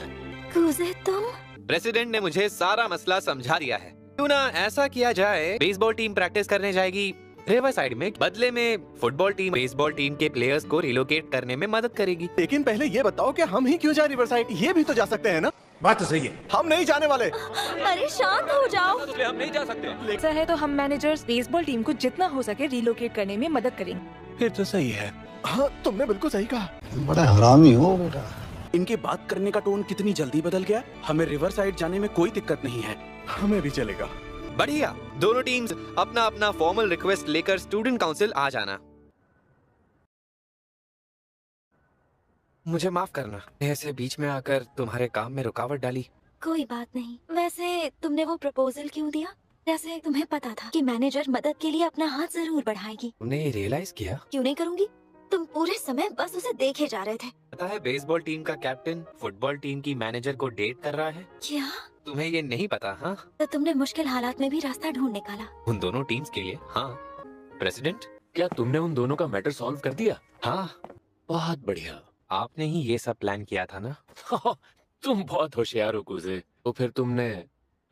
कुजे तुम? प्रेसिडेंट ने मुझे सारा मसला समझा दिया है। क्यों ना ऐसा किया जाए, बेसबॉल टीम प्रैक्टिस करने जाएगी रिवर साइड में, बदले में फुटबॉल टीम बेसबॉल टीम के प्लेयर्स को रिलोकेट करने में मदद करेगी। लेकिन पहले ये बताओ कि हम ही क्यों जाए रिवर साइड? ये भी तो जा सकते हैं ना? बात तो सही है। हम नहीं जाने वाले। अरे शांत हो जाओ। इसलिए हम नहीं जा सकते। ऐसा है तो हम मैनेजर्स बेसबॉल टीम को जितना हो सके रिलोकेट करने में मदद करेंगे। फिर तो सही है। हाँ, तुमने बिल्कुल सही कहा। बड़ा हरामी हो बेटा। इनके बात करने का टोन कितनी जल्दी बदल गया। हमें रिवर साइड जाने में कोई दिक्कत नहीं है। हमें भी चलेगा। बढ़िया। दोनों टीम्स अपना अपना फॉर्मल रिक्वेस्ट लेकर स्टूडेंट काउंसिल आ जाना। मुझे माफ करना, ऐसे बीच में आकर तुम्हारे काम में रुकावट डाली। कोई बात नहीं। वैसे तुमने वो प्रपोजल क्यों दिया? जैसे तुम्हें पता था कि मैनेजर मदद के लिए अपना हाथ जरूर बढ़ाएगी। तुमने ये रियलाइज किया? क्यों नहीं करूंगी? तुम पूरे समय बस उसे देखे जा रहे थे। पता है बेसबॉल टीम का कैप्टन फुटबॉल टीम की मैनेजर को डेट कर रहा है। क्या? तुम्हें ये नहीं पता? हाँ, तो तुमने मुश्किल हालात में भी रास्ता ढूंढ निकाला। उन दोनों टीम्स के लिए। हाँ प्रेसिडेंट, क्या तुमने उन दोनों का मैटर सॉल्व कर दिया? हाँ बहुत बढ़िया। आपने ही ये सब प्लान किया था ना? तुम बहुत होशियार हो कुजे। तो फिर तुमने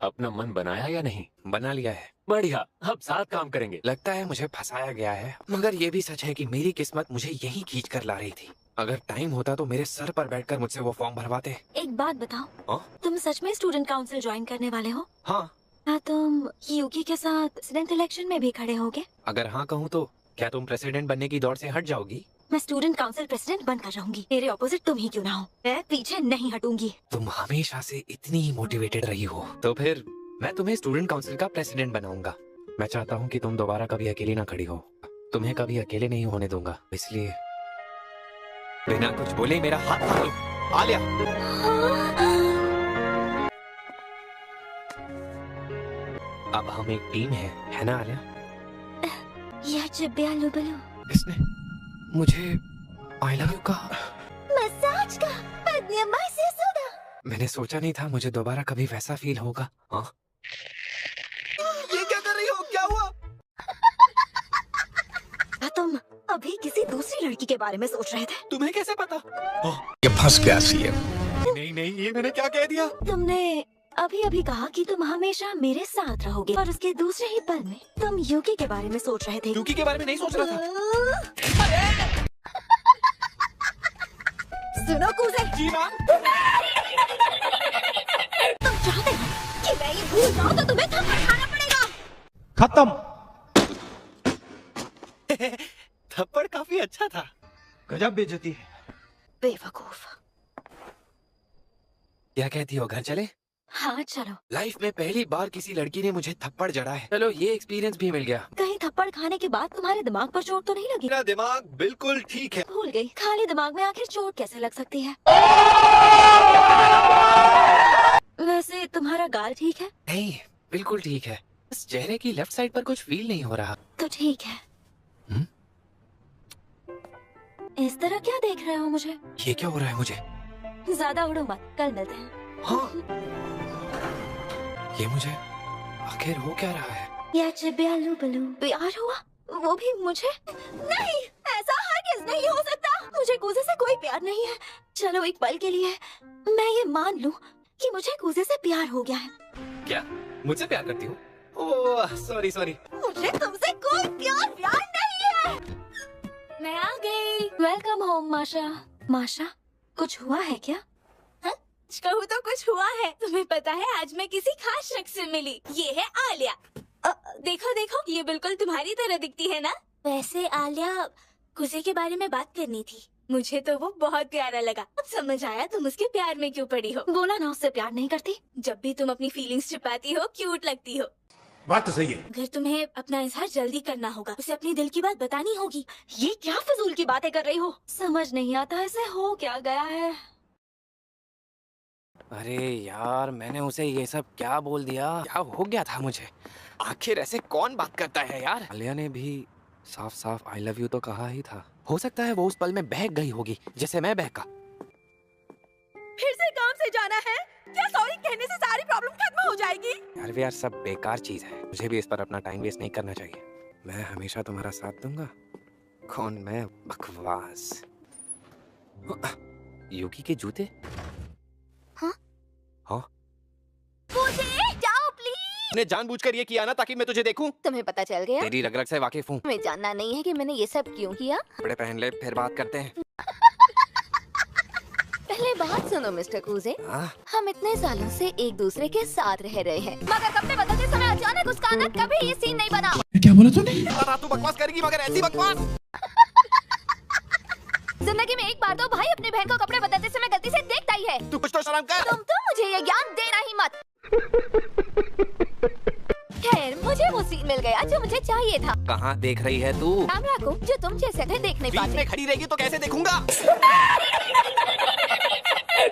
अपना मन बनाया या नहीं? बना लिया है। बढ़िया, अब साथ काम करेंगे। लगता है मुझे फंसाया गया है, मगर ये भी सच है कि मेरी किस्मत मुझे यहीं खींच कर ला रही थी। अगर टाइम होता तो मेरे सर पर बैठकर मुझसे वो फॉर्म भरवाते। एक बात बताओ, तुम सच में स्टूडेंट काउंसिल ज्वाइन करने वाले हो? हाँ। तुम यूकी के साथ प्रेसिडेंट इलेक्शन में भी खड़े होगे? अगर हाँ कहूँ तो क्या तुम प्रेसिडेंट बनने की दौड़ से हट जाओगी? मैं स्टूडेंट काउंसिल प्रेसिडेंट बनकर रहूंगी। मेरे ऑपोजिट तुम ही क्यों ना हो, मैं पीछे नहीं हटूंगी। तुम हमेशा से इतनी ही मोटिवेटेड रही हो, तो फिर मैं तुम्हें स्टूडेंट काउंसिल का प्रेसिडेंट बनाऊंगा। मैं चाहता हूँ कि तुम दोबारा कभी अकेली ना खड़ी हो। तुम्हें कभी अकेले नहीं होने दूंगा, इसलिए बिना कुछ बोले मेरा हाथ पकड़ो। आलिया। अब हम एक टीम है ना आलिया? यह चिब्बिया लुबलू। इसने मुझे आई लव यू कहा। मसाज का बदनियमाई से सुना। मैंने सोचा नहीं था मुझे दोबारा कभी वैसा फील होगा। हाँ? ये क्या कर रही हो? क्या हुआ? तुम अभी किसी दूसरी लड़की के बारे में सोच रहे थे। तुम्हें कैसे पता? ये फंस गया सीएम। नहीं, ये मैंने क्या कह दिया? तुमने अभी अभी कहा कि तुम हमेशा मेरे साथ रहोगे, और उसके दूसरे ही पल में तुम यूकी के बारे में सोच रहे थे। यूकी के बारे में नहीं सोच रहा था। सुनो कुजे। जी मैम। तुम चाहते हो कि मैं ये भूल जाऊं तो तुम्हें थप्पड़ खाना पड़ेगा। खत्म। थप्पड़ काफी अच्छा था। गजब बेइज्जती है। बेवकूफ। क्या कहती हो, घर चले? हाँ चलो। लाइफ में पहली बार किसी लड़की ने मुझे थप्पड़ जड़ा है। चलो, ये एक्सपीरियंस भी मिल गया। कहीं थप्पड़ खाने के बाद तुम्हारे दिमाग पर चोट तो नहीं लगी? मेरा दिमाग बिल्कुल ठीक है। भूल गई, खाली दिमाग में आखिर चोट कैसे लग सकती है? वैसे तुम्हारा गाल ठीक है? नहीं, बिल्कुल ठीक है। बस चेहरे की लेफ्ट साइड पर कुछ फील नहीं हो रहा। तो ठीक है। इस तरह क्या देख रहे हो मुझे? ये क्या हो रहा है मुझे? ज्यादा उड़ो मत, कल मिलते हैं। हाँ। ये मुझे आखिर हो क्या रहा है? या चिब्बिया लुबलू प्यार हुआ, वो भी मुझे? नहीं, ऐसा हरगिज़ नहीं हो सकता। मुझे कुजे से कोई प्यार नहीं है। चलो एक पल के लिए मैं ये मान लूं कि मुझे कुजे से प्यार हो गया है। क्या मुझसे प्यार करती हो? Oh sorry. मुझे तुमसे कोई प्यार नहीं है। मैं आ गई। वेलकम होम माशा। माशा, कुछ हुआ है क्या? कहूँ तो कुछ हुआ है। तुम्हें पता है आज मैं किसी खास शख्स से मिली। ये है आलिया। देखो, ये बिल्कुल तुम्हारी तरह दिखती है ना? वैसे आलिया, कुजे के बारे में बात करनी थी। मुझे तो वो बहुत प्यारा लगा। अब समझ आया तुम उसके प्यार में क्यों पड़ी हो। बोला ना उससे प्यार नहीं करती। जब भी तुम अपनी फीलिंग्स छिपाती हो, क्यूट लगती हो। बात तो सही है। अगर तुम्हें अपना इजहार जल्दी करना होगा, उसे अपने दिल की बात बतानी होगी। ये क्या फजूल की बातें कर रही हो? समझ नहीं आता इसे हो क्या गया है। अरे यार, मैंने उसे ये सब क्या बोल दिया? क्या हो गया था मुझे? आखिर ऐसे कौन बात करता है यार? आलिया ने भी साफ साफ आई लव यू तो कहा ही था। हो सकता है वो उस पल में बहक गई होगी जैसे मैं बहका। फिर से काम से जाना है क्या? सॉरी कहने से सारी प्रॉब्लम खत्म हो जाएगी? यार सब बेकार चीज है, मुझे भी इस पर अपना टाइम वेस्ट नहीं करना चाहिए। मैं हमेशा तुम्हारा साथ दूंगा। कौन मैं? बकवास। यूकी के जूते? हाँ? हाँ? जाओ प्लीज। ने जानबूझकर ये किया ना ताकि मैं तुझे देखूं? तुम्हें पता चल गया? तेरी रग रग से वाकिफ हूँ। तुम्हें जानना नहीं है कि मैंने ये सब क्यों किया? कपड़े पहन ले फिर बात करते हैं। पहले बात सुनो मिस्टर कूजे, हम इतने सालों से एक दूसरे के साथ रह रहे हैं, मगर कपड़े बदलते समय अचानक उसका आना कभी ये सीन नहीं बना। क्या बोला तूने? तू बकवास करेगी मगर ऐसी बकवास। जिंदगी में एक बार तो भाई अपनी बहन को कपड़े बदलते समय गलती से देखता ही है। तू कुछ तो शर्म कर। तुम तो मुझे ये ज्ञान देना ही मत। खैर, मुझे वो सीन मिल गया जो मुझे चाहिए था। कहाँ देख रही है तू? कैमरा को, जो तुम जैसे थे देख नहीं पाते। बीच में खड़ी रहेगी तो कैसे देखूंगा?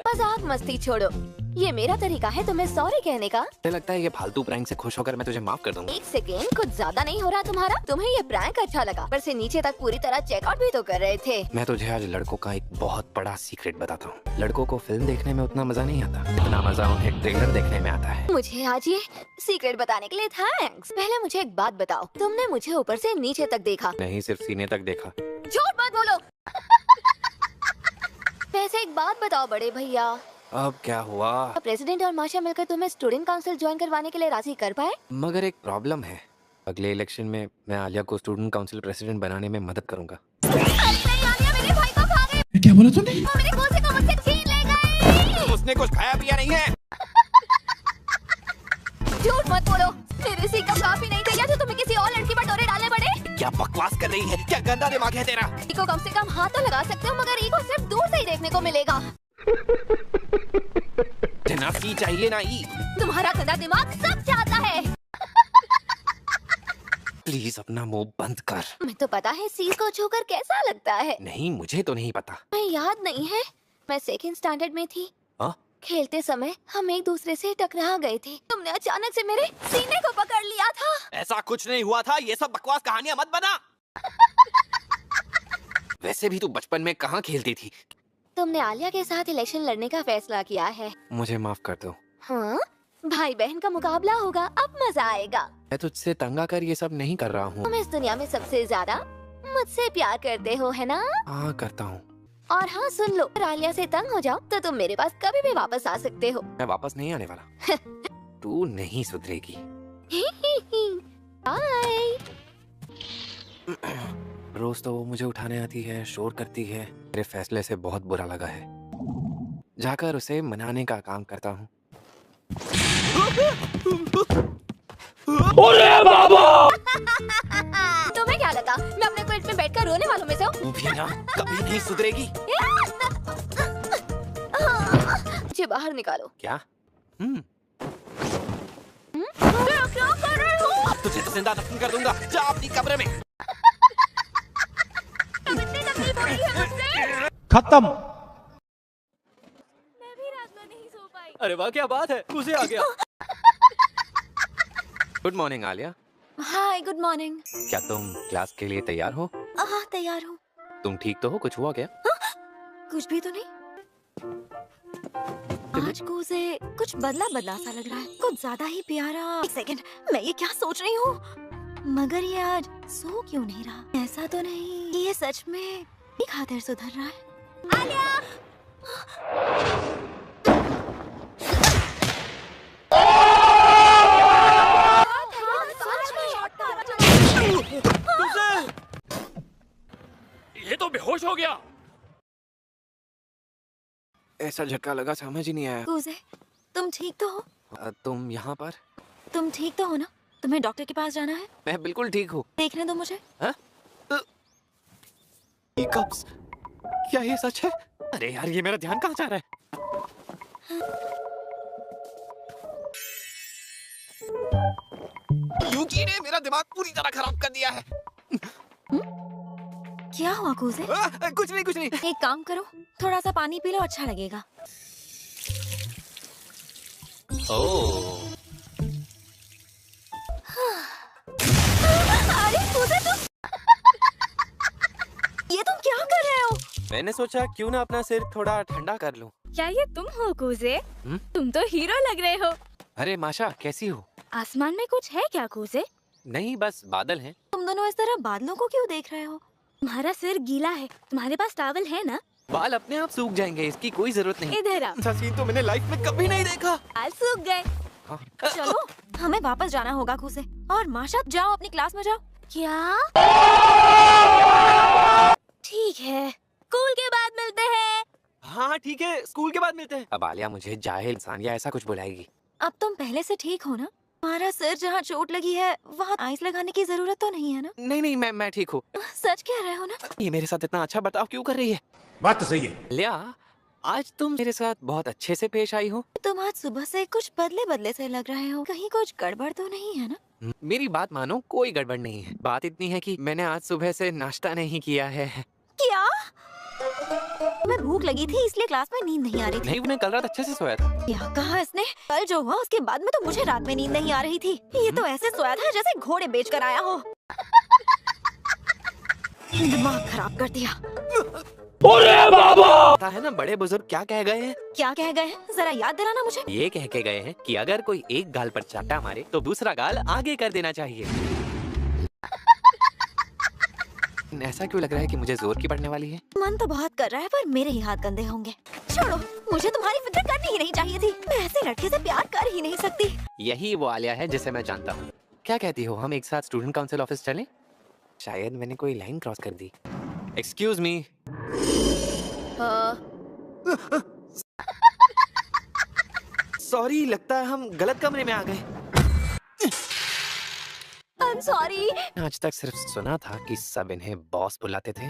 मजाक मस्ती छोड़ो, ये मेरा तरीका है तुम्हें सॉरी कहने का। मुझे लगता है ये फालतू प्रैंक से खुश होकर मैं तुझे माफ कर दूंगा। एक सेकेंड, कुछ ज्यादा नहीं हो रहा तुम्हारा? तुम्हें ये प्रैंक अच्छा लगा, पर से नीचे तक पूरी तरह चेकआउट भी तो कर रहे थे। मैं तुझे आज लड़कों का एक बहुत बड़ा सीक्रेट बताता हूँ। लड़कों को फिल्म देखने में उतना मजा नहीं आता, उतना मजा उन्हें ट्रेलर देखने में आता है। मुझे आज ये सीक्रेट बताने के लिए थैंक्स। पहले मुझे एक बात बताओ, तुमने मुझे ऊपर से नीचे तक देखा? नहीं, सिर्फ सीने तक देखा। झूठ मत बोलो। वैसे एक बात बताओ बड़े भैया, अब क्या हुआ? प्रेसिडेंट और माशा मिलकर तुम्हें स्टूडेंट काउंसिल ज्वाइन करवाने के लिए राजी कर पाए? मगर एक प्रॉब्लम है, अगले इलेक्शन में मैं आलिया को स्टूडेंट काउंसिल प्रेसिडेंट बनाने में मदद करूंगा। मेरे भाई को खा गए। क्या बोला तूने? वो मेरे कुर्सी को मुझसे छीन ले गए। उसने कुछ खाया पिया नहीं है। झूठ मत बोलो, मेरे सी कप काफी नहीं थे या तो तुम्हें किसी और लड़की पर डोरे डालने पड़े? क्या बकवास कर रही है? क्या गंदा दिमाग है तेरा? ईको कम से कम हाथ तो लगा सकते हो, मगर ईको सिर्फ दूर से ही देखने को मिलेगा। ना सी चाहिए ना ई। तुम्हारा गंदा दिमाग सब चाहता है। प्लीज अपना मुंह बंद कर। मैं तो पता है सी को छूकर कैसा लगता है। नहीं, मुझे तो नहीं पता। मैं याद नहीं है, मैं सेकंड स्टैंडर्ड में थी। खेलते समय हम एक दूसरे से टकरा गए थे। तुमने अचानक से मेरे सीने को पकड़ लिया था। ऐसा कुछ नहीं हुआ था, ये सब बकवास कहानियां मत बना। वैसे भी तू बचपन में कहाँ खेलती थी? तुमने आलिया के साथ इलेक्शन लड़ने का फैसला किया है। मुझे माफ कर दो। हाँ, भाई बहन का मुकाबला होगा, अब मजा आएगा। मैं तुझसे तंग आकर ये सब नहीं कर रहा हूँ। तुम इस दुनिया में सबसे ज्यादा मुझसे प्यार करते हो, है ना? हाँ, करता हूँ। और हाँ सुन लो, अगर आलिया से तंग हो जाओ तो तुम मेरे पास कभी भी वापस आ सकते हो। मैं वापस नहीं आने वाला। तू नहीं सुधरेगी। बाय। रोज तो वो मुझे उठाने आती है, शोर करती है। मेरे फैसले से बहुत बुरा लगा है। जाकर उसे मनाने का काम करता हूँ। तुम्हें क्या लगा मैं अपने पेट में बैठकर रोने वालों में से हूँ? तू भी ना कभी नहीं सुधरेगी। मुझे बाहर निकालो। क्या? क्या कर रहे हो? तुझे तो जिंदा दफन कर दूंगा। जा अपनी कब्र में। खत्म। मैं भी रात में नहीं सो पाई। अरे वाह, क्या बात है, कुसे आ गया। Good morning Alia. Hi, good morning. क्या तुम क्लास के लिए तैयार हो? हाँ, तैयार हूँ। तुम ठीक तो हो? कुछ हुआ क्या? कुछ भी तो नहीं। आज को उसे कुछ बदला बदला सा लग रहा है, कुछ ज्यादा ही प्यारा। एक सेकंड, मैं ये क्या सोच रही हूँ? मगर ये आज सो क्यों नहीं रहा? ऐसा तो नहीं कि ये सच में ही खातिर सुधर रहा है? आलिया! ये तो बेहोश हो गया। ऐसा झटका लगा, समझ ही नहीं आया। कूजे, तुम ठीक तो हो? तुम यहाँ पर? तुम ठीक तो हो ना? तुम्हें डॉक्टर के पास जाना है? मैं बिल्कुल ठीक हूँ। देखने दो मुझे। क्या ये सच है? अरे यार, ये मेरा ध्यान कहाँ जा रहा है? यूकी ने मेरा दिमाग पूरी तरह खराब कर दिया है। क्या हुआ कूजे? कुछ नहीं, कुछ नहीं। एक काम करो, थोड़ा सा पानी पी लो, अच्छा लगेगा। ओह, अरे कूजे तुम ये तुम क्या कर रहे हो? मैंने सोचा क्यों ना अपना सिर थोड़ा ठंडा कर लूं। क्या ये तुम हो कूजे? तुम तो हीरो लग रहे हो। अरे माशा, कैसी हो? आसमान में कुछ है क्या कूजे? नहीं, बस बादल हैं। तुम दोनों इस तरह बादलों को क्यों देख रहे हो? तुम्हारा सिर गीला है, तुम्हारे पास टॉवल है ना? बाल अपने आप सूख जाएंगे, इसकी कोई जरूरत नहीं। इधर आओ। ऐसा सीन तो मैंने लाइफ में कभी नहीं देखा। बाल सूख गए। चलो हमें वापस जाना होगा कूजे। और माशा जाओ अपनी क्लास में जाओ। क्या? ठीक है, स्कूल के बाद मिलते हैं। हाँ ठीक है, स्कूल के बाद मिलते हैं। अब आलिया मुझे जाहिल इंसान या ऐसा कुछ बुलाएगी। अब तुम पहले से ठीक हो ना? तुम्हारा सिर जहाँ चोट लगी है वहाँ आइस लगाने की जरूरत तो नहीं है ना? नहीं, मैं ठीक हूँ। सच कह रहे हो ना? ये मेरे साथ इतना अच्छा बर्ताव क्यों कर रही है? बात तो सही है। लिया, आज तुम मेरे साथ बहुत अच्छे से पेश आई हो। तुम आज सुबह से कुछ बदले से लग रहे हो। कहीं कुछ गड़बड़ तो नहीं है ना? मेरी बात मानो, कोई गड़बड़ नहीं है। बात इतनी है कि मैंने आज सुबह से नाश्ता नहीं किया है। क्या? मैं भूख लगी थी इसलिए क्लास में नींद नहीं आ रही थी। नहीं, मैं कल रात अच्छे से सोया था। क्या कहा इसने? कल जो हुआ उसके बाद में तो मुझे रात में नींद नहीं आ रही थी। ये तो ऐसे सोया था जैसे घोड़े बेच कर आया हो। दिमाग खराब कर दिया। अरे बाबा! पता है ना बड़े बुजुर्ग क्या कह गए हैं? क्या कह गए हैं? जरा याद दिलाना मुझे। ये कह के गए हैं कि अगर कोई एक गाल पर चाटा मारे तो दूसरा गाल आगे कर देना चाहिए। ऐसा क्यों लग रहा है कि मुझे जोर की पड़ने वाली है? मन तो बहुत कर रहा है पर मेरे ही हाथ गंदे होंगे। छोड़ो, मुझे तुम्हारी फिक्र करनी ही नहीं चाहिए थी। मैं ऐसे लड़के से प्यार कर ही नहीं सकती। यही वो आलिया है जिसे मैं जानता हूँ। क्या कहती हो, हम एक साथ स्टूडेंट काउंसिल ऑफिस चलें? शायद मैंने कोई लाइन क्रॉस कर दी। Excuse me. सॉरी, लगता है हम गलत कमरे में आ गए। I'm sorry। आज तक सिर्फ सुना था कि सब इन्हें बॉस बुलाते थे।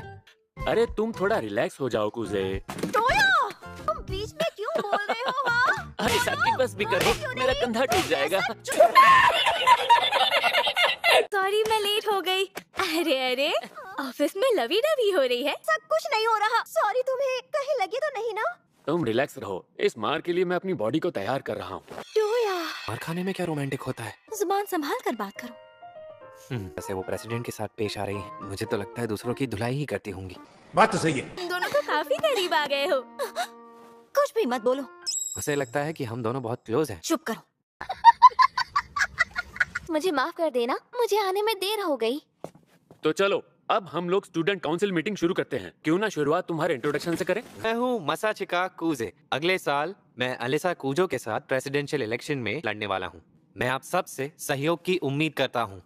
अरे तुम थोड़ा रिलैक्स हो जाओ कूजे। टोया, तुम बीच में क्यों बोल रहे हो? हाँ? अरे साथी बस भी करो, मेरा कंधा टूट जाएगा। सॉरी, मैं लेट हो गई। अरे ऑफिस में लवी डवी हो रही है। सब कुछ नहीं हो रहा। सॉरी, तुम्हें कहीं लगी तो नहीं ना? तुम रिलैक्स रहो, इस मार के लिए मैं अपनी बॉडी को तैयार कर रहा हूँ। टोया, मार खाने में क्या रोमांटिक होता है? जुबान संभाल कर बात करो। वैसे वो प्रेसिडेंट के साथ पेश आ रही है। मुझे तो लगता है दूसरों की धुलाई ही करती होंगी। बात तो सही है। दोनों तो काफी करीब आ गए हो। कुछ भी मत बोलो। उसे लगता है कि हम दोनों बहुत क्लोज हैं। चुप करो। मुझे माफ कर देना, मुझे आने में देर हो गई। तो चलो अब हम लोग स्टूडेंट काउंसिल मीटिंग शुरू करते हैं। क्यों ना शुरुआत तुम्हारे इंट्रोडक्शन से करें? मैं हूँ मसाचिका कूजे। अगले साल मैं अलिसा कूजो के साथ प्रेसिडेंशियल इलेक्शन में लड़ने वाला हूँ। मैं आप सब से सहयोग की उम्मीद करता हूँ।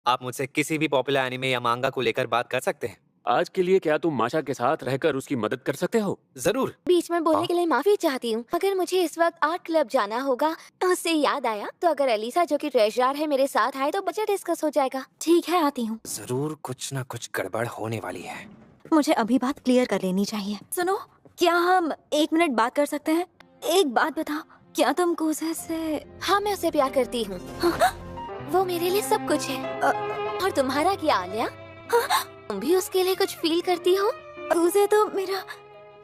आप मुझसे किसी भी पॉपुलर एनिमे या मांगा को लेकर बात कर सकते हैं। आज के लिए क्या तुम माशा के साथ रहकर उसकी मदद कर सकते हो? जरूर। बीच में बोलने के लिए माफी चाहती हूँ, मगर मुझे इस वक्त आर्ट क्लब जाना होगा। उससे याद आया, तो अगर अलीसा जो कि ट्रेजरर है मेरे साथ आए तो बजट डिस्कस हो जाएगा। ठीक है, आती हूँ। जरूर कुछ ना कुछ गड़बड़ होने वाली है। मुझे अभी बात क्लियर कर लेनी चाहिए। सुनो, क्या हम 1 मिनट बात कर सकते हैं? एक बात बताओ, क्या तुम कूजे से? हाँ, मैं उसे प्यार करती हूँ। वो मेरे लिए सब कुछ है। और तुम्हारा क्या आलिया? तुम भी उसके लिए कुछ फील करती हो? कूजे तो मेरा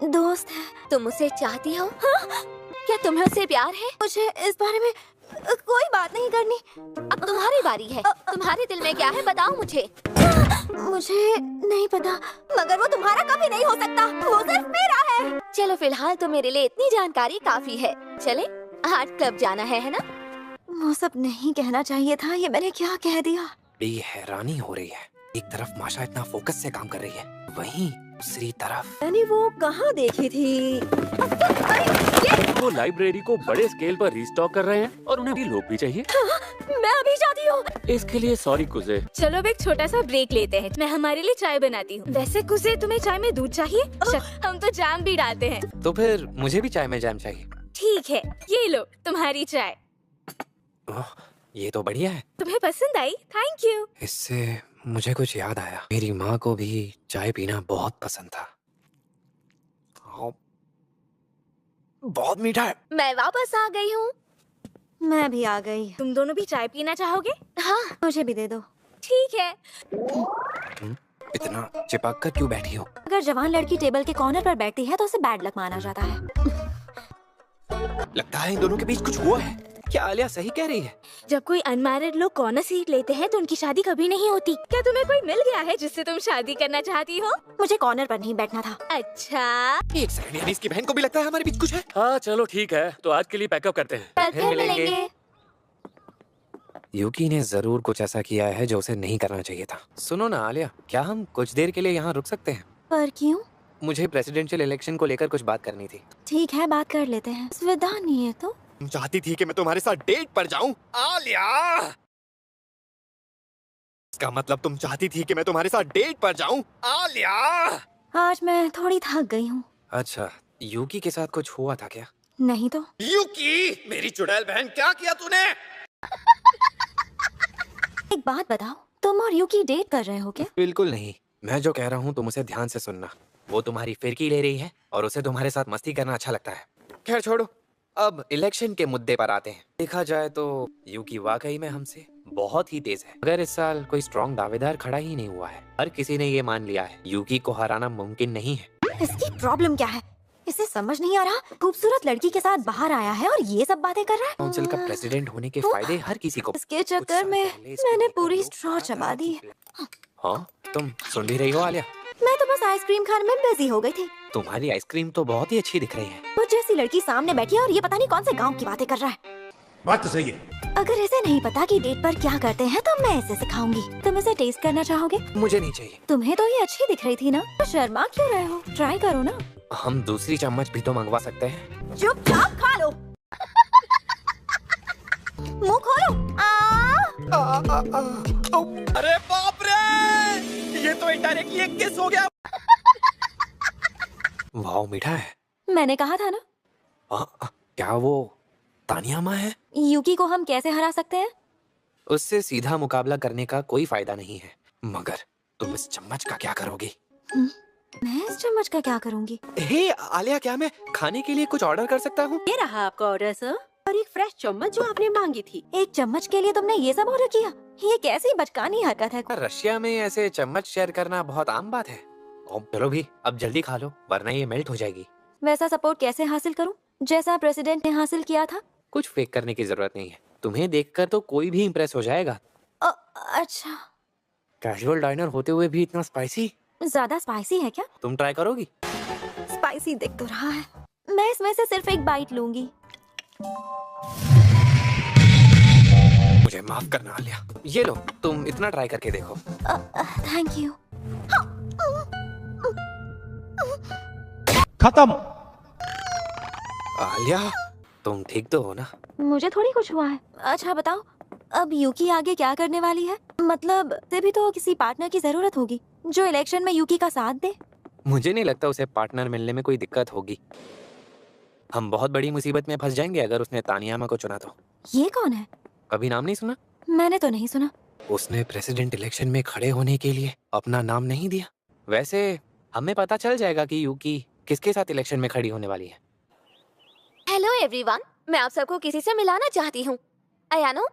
दोस्त है। तुम उसे चाहती हो? क्या तुम्हें उससे प्यार है? मुझे इस बारे में कोई बात नहीं करनी। अब तुम्हारी बारी है। तुम्हारे दिल में क्या है, बताओ मुझे। मुझे नहीं पता, मगर वो तुम्हारा कभी नहीं हो सकता। वो सिर्फ मेरा है। चलो फिलहाल तो मेरे लिए इतनी जानकारी काफी है। चले, आर्ट क्लब जाना है ना? वो सब नहीं कहना चाहिए था। ये मैंने क्या कह दिया? बड़ी हैरानी हो रही है। एक तरफ माशा इतना फोकस से काम कर रही है, वहीं दूसरी तरफ मैंने वो कहाँ देखी थी? वो लाइब्रेरी को बड़े स्केल पर रिस्टॉक कर रहे हैं और उन्हें भी लोग भी चाहिए। मैं अभी जाती हूँ। इसके लिए सॉरी कुजे। चलो अब एक छोटा सा ब्रेक लेते हैं। मैं हमारे लिए चाय बनाती हूँ। वैसे कुजे, तुम्हें चाय में दूध चाहिए? हम तो जैम भी डालते हैं। तो फिर मुझे भी चाय में जैम चाहिए। ठीक है, ये लो तुम्हारी चाय। ये तो बढ़िया है। तुम्हें पसंद आई? Thank you. इससे मुझे कुछ याद आया। मेरी माँ को भी चाय पीना बहुत पसंद था। बहुत मीठा है। मैं वापस आ गई हूँ। मैं भी आ गई। तुम दोनों भी चाय पीना चाहोगे? हाँ, मुझे भी दे दो। ठीक है। इतना चिपक कर क्यों बैठी हो? अगर जवान लड़की टेबल के कॉर्नर पर बैठती है तो उसे बैड लक माना जाता है। लगता है इन दोनों के बीच कुछ हुआ है। क्या आलिया सही कह रही है? जब कोई अनमैरिड लोग कॉर्नर सीट लेते हैं तो उनकी शादी कभी नहीं होती। क्या तुम्हें कोई मिल गया है जिससे तुम शादी करना चाहती हो? मुझे कॉर्नर पर नहीं बैठना था। अच्छा, एक सेकंड, यानी इसकी बहन को भी लगता है हमारे बीच कुछ है। हाँ चलो ठीक है, तो आज के लिए पैकअप करते हैं। फिर मिलेंगे। यूकी ने जरूर कुछ ऐसा किया है जो उसे नहीं करना चाहिए था। सुनो ना आलिया, क्या हम कुछ देर के लिए यहाँ रुक सकते हैं? पर क्यों? मुझे प्रेसिडेंशियल इलेक्शन को लेकर कुछ बात करनी थी। ठीक है, बात कर लेते हैं। सुविधा नहीं है तो? तुम चाहती थी कि मैं तुम्हारे साथ डेट पर जाऊं आलिया? इसका मतलब तुम चाहती थी कि मैं तुम्हारे साथ डेट पर जाऊं आलिया? आज मैं थोड़ी थक गई हूँ। अच्छा, यूकी के साथ कुछ हुआ था क्या? नहीं तो। यूकी, मेरी चुड़ैल बहन, क्या किया तूने? एक बात बताओ, तुम और यूकी डेट कर रहे हो क्या? बिल्कुल नहीं। मैं जो कह रहा हूँ तुम उसे ध्यान से सुनना। वो तुम्हारी फिरकी ले रही है और उसे तुम्हारे साथ मस्ती करना अच्छा लगता है। खैर छोड़ो, अब इलेक्शन के मुद्दे पर आते हैं। देखा जाए तो यूकी वाकई में हमसे बहुत ही तेज है। अगर इस साल कोई स्ट्रॉन्ग दावेदार खड़ा ही नहीं हुआ है, हर किसी ने ये मान लिया है यूकी को हराना मुमकिन नहीं है। इसकी प्रॉब्लम क्या है? इसे समझ नहीं आ रहा। खूबसूरत लड़की के साथ बाहर आया है और ये सब बातें कर रहा है। काउंसिल का प्रेसिडेंट होने के फायदे हर किसी को। इसके चक्कर में मैंने पूरी स्ट्रॉ चबा दी। हाँ, तुम सुन भी रही हो आलिया? मैं तो बस आइसक्रीम खाने में बिजी हो गई थी। तुम्हारी आइसक्रीम तो बहुत ही अच्छी दिख रही है। वो जैसी लड़की सामने बैठी है और ये पता नहीं कौन से गांव की बातें कर रहा है। बात तो सही है। अगर इसे नहीं पता कि डेट पर क्या करते हैं तो मैं इसे सिखाऊंगी। तुम इसे टेस्ट करना चाहोगे? मुझे नहीं चाहिए। तुम्हें तो ये अच्छी दिख रही थी ना, तो शर्मा क्यों रहे हो? ट्राई करो ना। हम दूसरी चम्मच भी तो मंगवा सकते हैं। चुपचाप खा लो। मुंह खोलो। अरे बाप रे, ये तो इनडायरेक्टली एक किस हो गया। वाह, मीठा है। मैंने कहा था ना। क्या वो तानिया माँ है? यूकी को हम कैसे हरा सकते हैं? उससे सीधा मुकाबला करने का कोई फायदा नहीं है। मगर तुम इस चम्मच का क्या करोगी? मैं इस चम्मच का क्या करूंगी? हे आलिया, क्या मैं खाने के लिए कुछ ऑर्डर कर सकता हूँ? ये रहा आपका ऑर्डर सर, और एक फ्रेश चम्मच जो आपने मांगी थी। एक चम्मच के लिए तुमने ये सब ऑर्डर किया? ये कैसी बचकानी हरकत है? रशिया में ऐसे चम्मच शेयर करना बहुत आम बात है। चलो भी, अब जल्दी खा लो वरना ये मेल्ट हो जाएगी। वैसा सपोर्ट कैसे हासिल करूं जैसा प्रेसिडेंट ने हासिल किया था? कुछ फेक करने की जरूरत नहीं है। तुम्हें देखकर तो कोई भी इम्प्रेस हो जाएगा। अच्छा, कैजुअल डाइनर होते हुए भी इतना स्पाइसी? ज्यादा स्पाइसी है क्या? तुम ट्राई करोगी? स्पाइसी दिख तो रहा है। मैं इसमें से सिर्फ एक बाइट लूंगी। मुझे माफ करना आलिया। ये लो, तुम इतना ट्राई करके देखो। Thank you. खत्म। आलिया, तुम ठीक तो हो ना? मुझे थोड़ी कुछ हुआ है। अच्छा बताओ, अब यूकी आगे क्या करने वाली है? मतलब उसे भी तो किसी पार्टनर की जरूरत होगी जो इलेक्शन में यूकी का साथ दे। मुझे नहीं लगता उसे पार्टनर मिलने में कोई दिक्कत होगी। हम बहुत बड़ी मुसीबत में फंस जाएंगे अगर उसने तानियामा को चुना तो। ये कौन है? कभी नाम नहीं सुना? मैंने तो नहीं सुना। उसने प्रेसिडेंट इलेक्शन में खड़े होने के लिए अपना नाम नहीं दिया। वैसे हमें पता चल जाएगा कि यूकी किसके साथ इलेक्शन में खड़ी होने वाली है। हेलो एवरीवन, मैं आप सबको किसी से मिलाना चाहती हूँ। अयानो।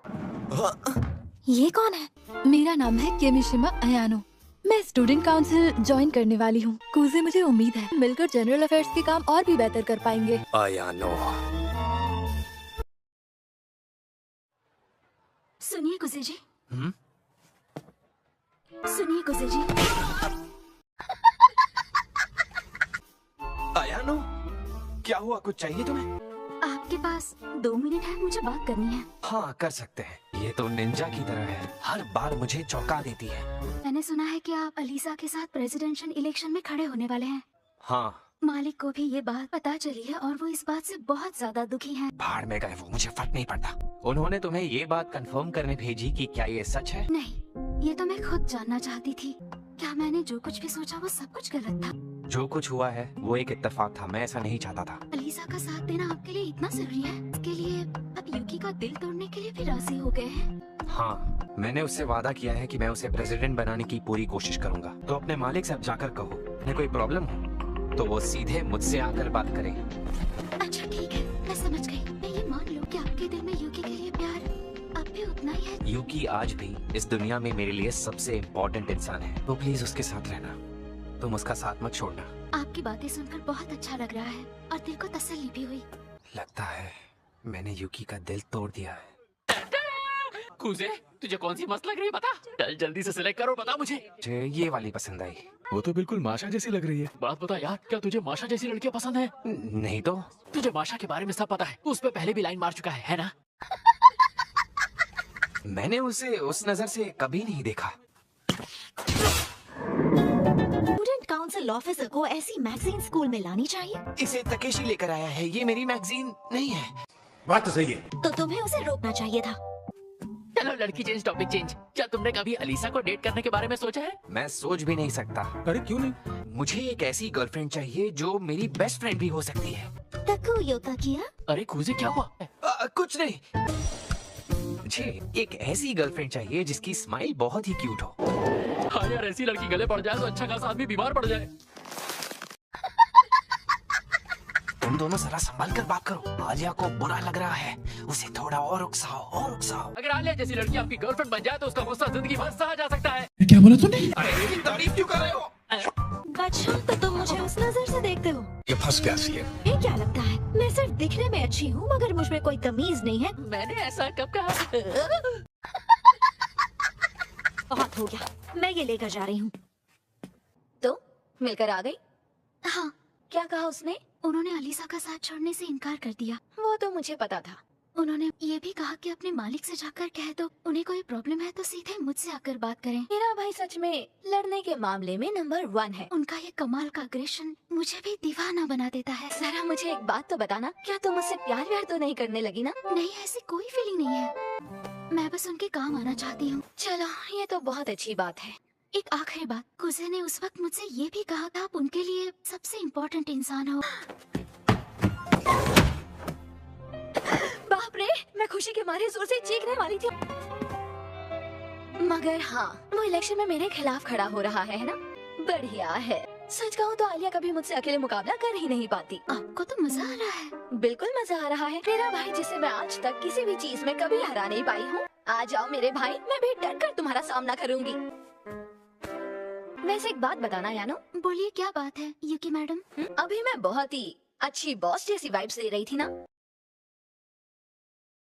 ये कौन है? मेरा नाम है केमिशिमा अयानो। मैं स्टूडेंट काउंसिल ज्वाइन करने वाली हूँ। कुजे, मुझे उम्मीद है मिलकर जनरल अफेयर्स के काम और भी बेहतर कर पाएंगे। अयानो। सुनिए कुजे जी। सुनिए कुजे जी। अयानो, क्या हुआ? कुछ चाहिए तुम्हें? आपके पास 2 मिनट है, मुझे बात करनी है। हाँ, कर सकते हैं। ये तो निंजा की तरह है, हर बार मुझे चौंका देती है। मैंने सुना है कि आप अलीसा के साथ प्रेसिडेंशियल इलेक्शन में खड़े होने वाले हैं। हाँ। मालिक को भी ये बात पता चली है और वो इस बात से बहुत ज्यादा दुखी हैं। भाड़ में गए वो, मुझे फर्क नहीं पड़ता। उन्होंने तुम्हें ये बात कंफर्म करने भेजी कि क्या ये सच है? नहीं, ये तो मैं खुद जानना चाहती थी। क्या मैंने जो कुछ भी सोचा वो सब कुछ गलत था? जो कुछ हुआ है वो एक इत्तेफाक था, मैं ऐसा नहीं चाहता था। अलीसा का साथ देना आपके लिए इतना जरूरी है? इसके लिए आप यूकी का दिल तोड़ने के लिए भी राजी हो गए हैं? हाँ, मैंने उससे वादा किया है कि मैं उसे प्रेसिडेंट बनाने की पूरी कोशिश करूंगा। तो अपने मालिक से अब जाकर कहो, उन्हें कोई प्रॉब्लम हो तो वो सीधे मुझसे आकर बात करें। अच्छा ठीक है, मैं समझ गई। मैं ये मान लूं कि आपके दिल में यूकी के लिए प्यार अब भी उतना ही है। यूकी आज भी इस दुनिया में मेरे लिए सबसे इम्पोर्टेंट इंसान है, तो प्लीज उसके साथ रहना। तुम उसका साथ मत छोड़ना। आपकी बातें सुनकर बहुत अच्छा लग रहा है और दिल को तसल्ली भी हुई। लगता है मैंने यूकी का दिल तोड़ दिया है। कूजे, तुझे कौन सी मस्त लग रही है बता। चल जल्दी से सिलेक्ट करो, बता मुझे। ये वाली पसंद आई। वो तो बिल्कुल माशा जैसी लग रही है। बात बता यार, क्या तुझे माशा जैसी लड़कियां पसंद है? नहीं तो। तुझे माशा के बारे में सब पता है, उस पे पहले भी लाइन मार चुका है ना? मैंने उसे उस नजर से कभी नहीं देखा। स्टूडेंट काउंसिल ऑफिसर को ऐसी मैगजीन स्कूल में लानी चाहिए। इसे तकेशी लेकर आया है, ये मेरी मैगजीन नहीं है। बात तो सही है। तो तुम्हें उसे रोकना चाहिए था। चलो लड़की चेंज, टॉपिक चेंज। क्या तुमने कभी अलीसा को डेट करने के बारे में सोचा है? मैं सोच भी नहीं सकता। अरे क्यों नहीं? मुझे एक ऐसी गर्लफ्रेंड चाहिए जो मेरी बेस्ट फ्रेंड भी हो सकती है। तकुयोका किया? अरे कूजे क्या हुआ? कुछ नहीं। मुझे एक ऐसी गर्लफ्रेंड चाहिए जिसकी स्माइल बहुत ही क्यूट हो। हाँ यार, ऐसी लड़की गले पड़ जाए तो अच्छा खासा आदमी बीमार पड़ जाए। तुम दोनों जरा संभाल कर बात करो। आलिया को बुरा लग रहा है, उसे थोड़ा और उकसाओ और उकसाओ। अगर आलिया जैसी लड़की आपकी गर्लफ्रेंड बन जाए तो उसका गुस्सा जिंदगी भर सहा जा सकता है। क्या बोला तूने? अरे लेकिन तारीफ क्यों कर रहे हो? अच्छा, तो तुम मुझे उस नजर से देखते हो? ये फंस गया सी है। ये क्या लगता है मैं सिर्फ दिखने में अच्छी हूँ मगर मुझ में कोई तमीज नहीं है? मैंने ऐसा कब कहा? बहुत हो गया, मैं ये लेकर जा रही हूँ। तो मिलकर आ गई? हाँ। क्या कहा उसने? उन्होंने अलीसा का साथ छोड़ने से इनकार कर दिया। वो तो मुझे पता था। उन्होंने ये भी कहा कि अपने मालिक से जाकर कह दो, उन्हें कोई प्रॉब्लम है तो सीधे मुझसे आकर बात करें। मेरा भाई सच में लड़ने के मामले में नंबर 1 है। उनका ये कमाल का अग्रेशन मुझे भी दीवाना बना देता है। जरा मुझे एक बात तो बताना, क्या तुम मुझसे प्यार व्यार तो नहीं करने लगी ना? नहीं, ऐसी कोई फीलिंग नहीं है। मैं बस उनके काम आना चाहती हूँ। चलो, ये तो बहुत अच्छी बात है। एक आखिरी बात, कुजे ने उस वक्त मुझसे ये भी कहा था आप उनके लिए सबसे इम्पोर्टेंट इंसान हो। बाप रे, मैं खुशी के मारे जोर से चीखने वाली थी। मगर हाँ, वो इलेक्शन में मेरे खिलाफ खड़ा हो रहा है ना? बढ़िया है। सच कहूँ तो आलिया कभी मुझसे अकेले मुकाबला कर ही नहीं पाती। आपको तो मजा आ रहा है। बिल्कुल मजा आ रहा है। मेरा भाई जिसे मैं आज तक किसी भी चीज में कभी हरा नहीं पाई हूँ। आ जाओ मेरे भाई, मैं भी डर कर तुम्हारा सामना करूँगी। वैसे एक बात बताना यानो। बोलिए, क्या बात है यूकी मैडम? अभी मैं बहुत ही अच्छी बॉस जैसी वाइब्स दे रही थी ना?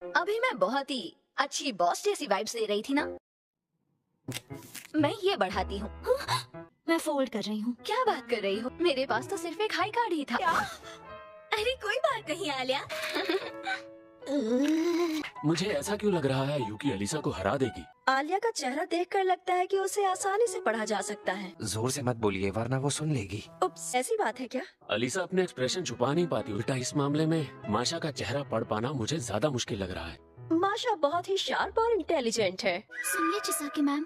अभी मैं बहुत ही अच्छी बॉस जैसी वाइब्स दे रही थी ना? मैं ये बढ़ाती हूँ। मैं फोल्ड कर रही हूँ। क्या बात कर रही हो? मेरे पास तो सिर्फ एक हाई कार्ड ही था। क्या? अरे कोई बात नहीं आलिया। मुझे ऐसा क्यों लग रहा है यूकी अलीसा को हरा देगी? आलिया का चेहरा देखकर लगता है कि उसे आसानी से पढ़ा जा सकता है। जोर से मत बोलिए वरना वो सुन लेगी। उप्स, ऐसी बात है क्या? अलीसा अपने एक्सप्रेशन छुपा नहीं पाती, उल्टा इस मामले में माशा का चेहरा पढ़ पाना मुझे ज्यादा मुश्किल लग रहा है। माशा बहुत ही शार्प और इंटेलिजेंट है। सुनिए चिसाकी मैम,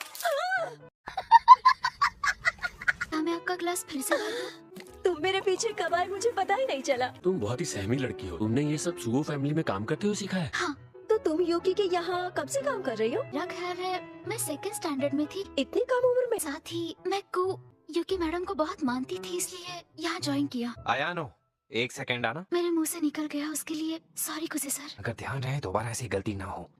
मैं आपका ग्लास फिर से भर दूं? तुम मेरे पीछे कब आए मुझे पता ही नहीं चला। तुम बहुत ही सहमी लड़की हो। तुमने ये सब सुगो फैमिली में काम करते हुए सीखा है? हाँ। तो तुम यूकी के यहाँ कब से काम कर रही हो? मेरा ख्याल है मैं 2nd स्टैंडर्ड में थी। इतनी कम उम्र में? साथ ही मैं को यूकी मैडम को बहुत मानती थी, इसलिए यहाँ ज्वाइन किया। आयानो, 1 सेकंड आना। मेरे मुंह से निकल गया, उसके लिए सॉरी कुजे सर। अगर ध्यान रहे दोबारा ऐसी गलती ना हो।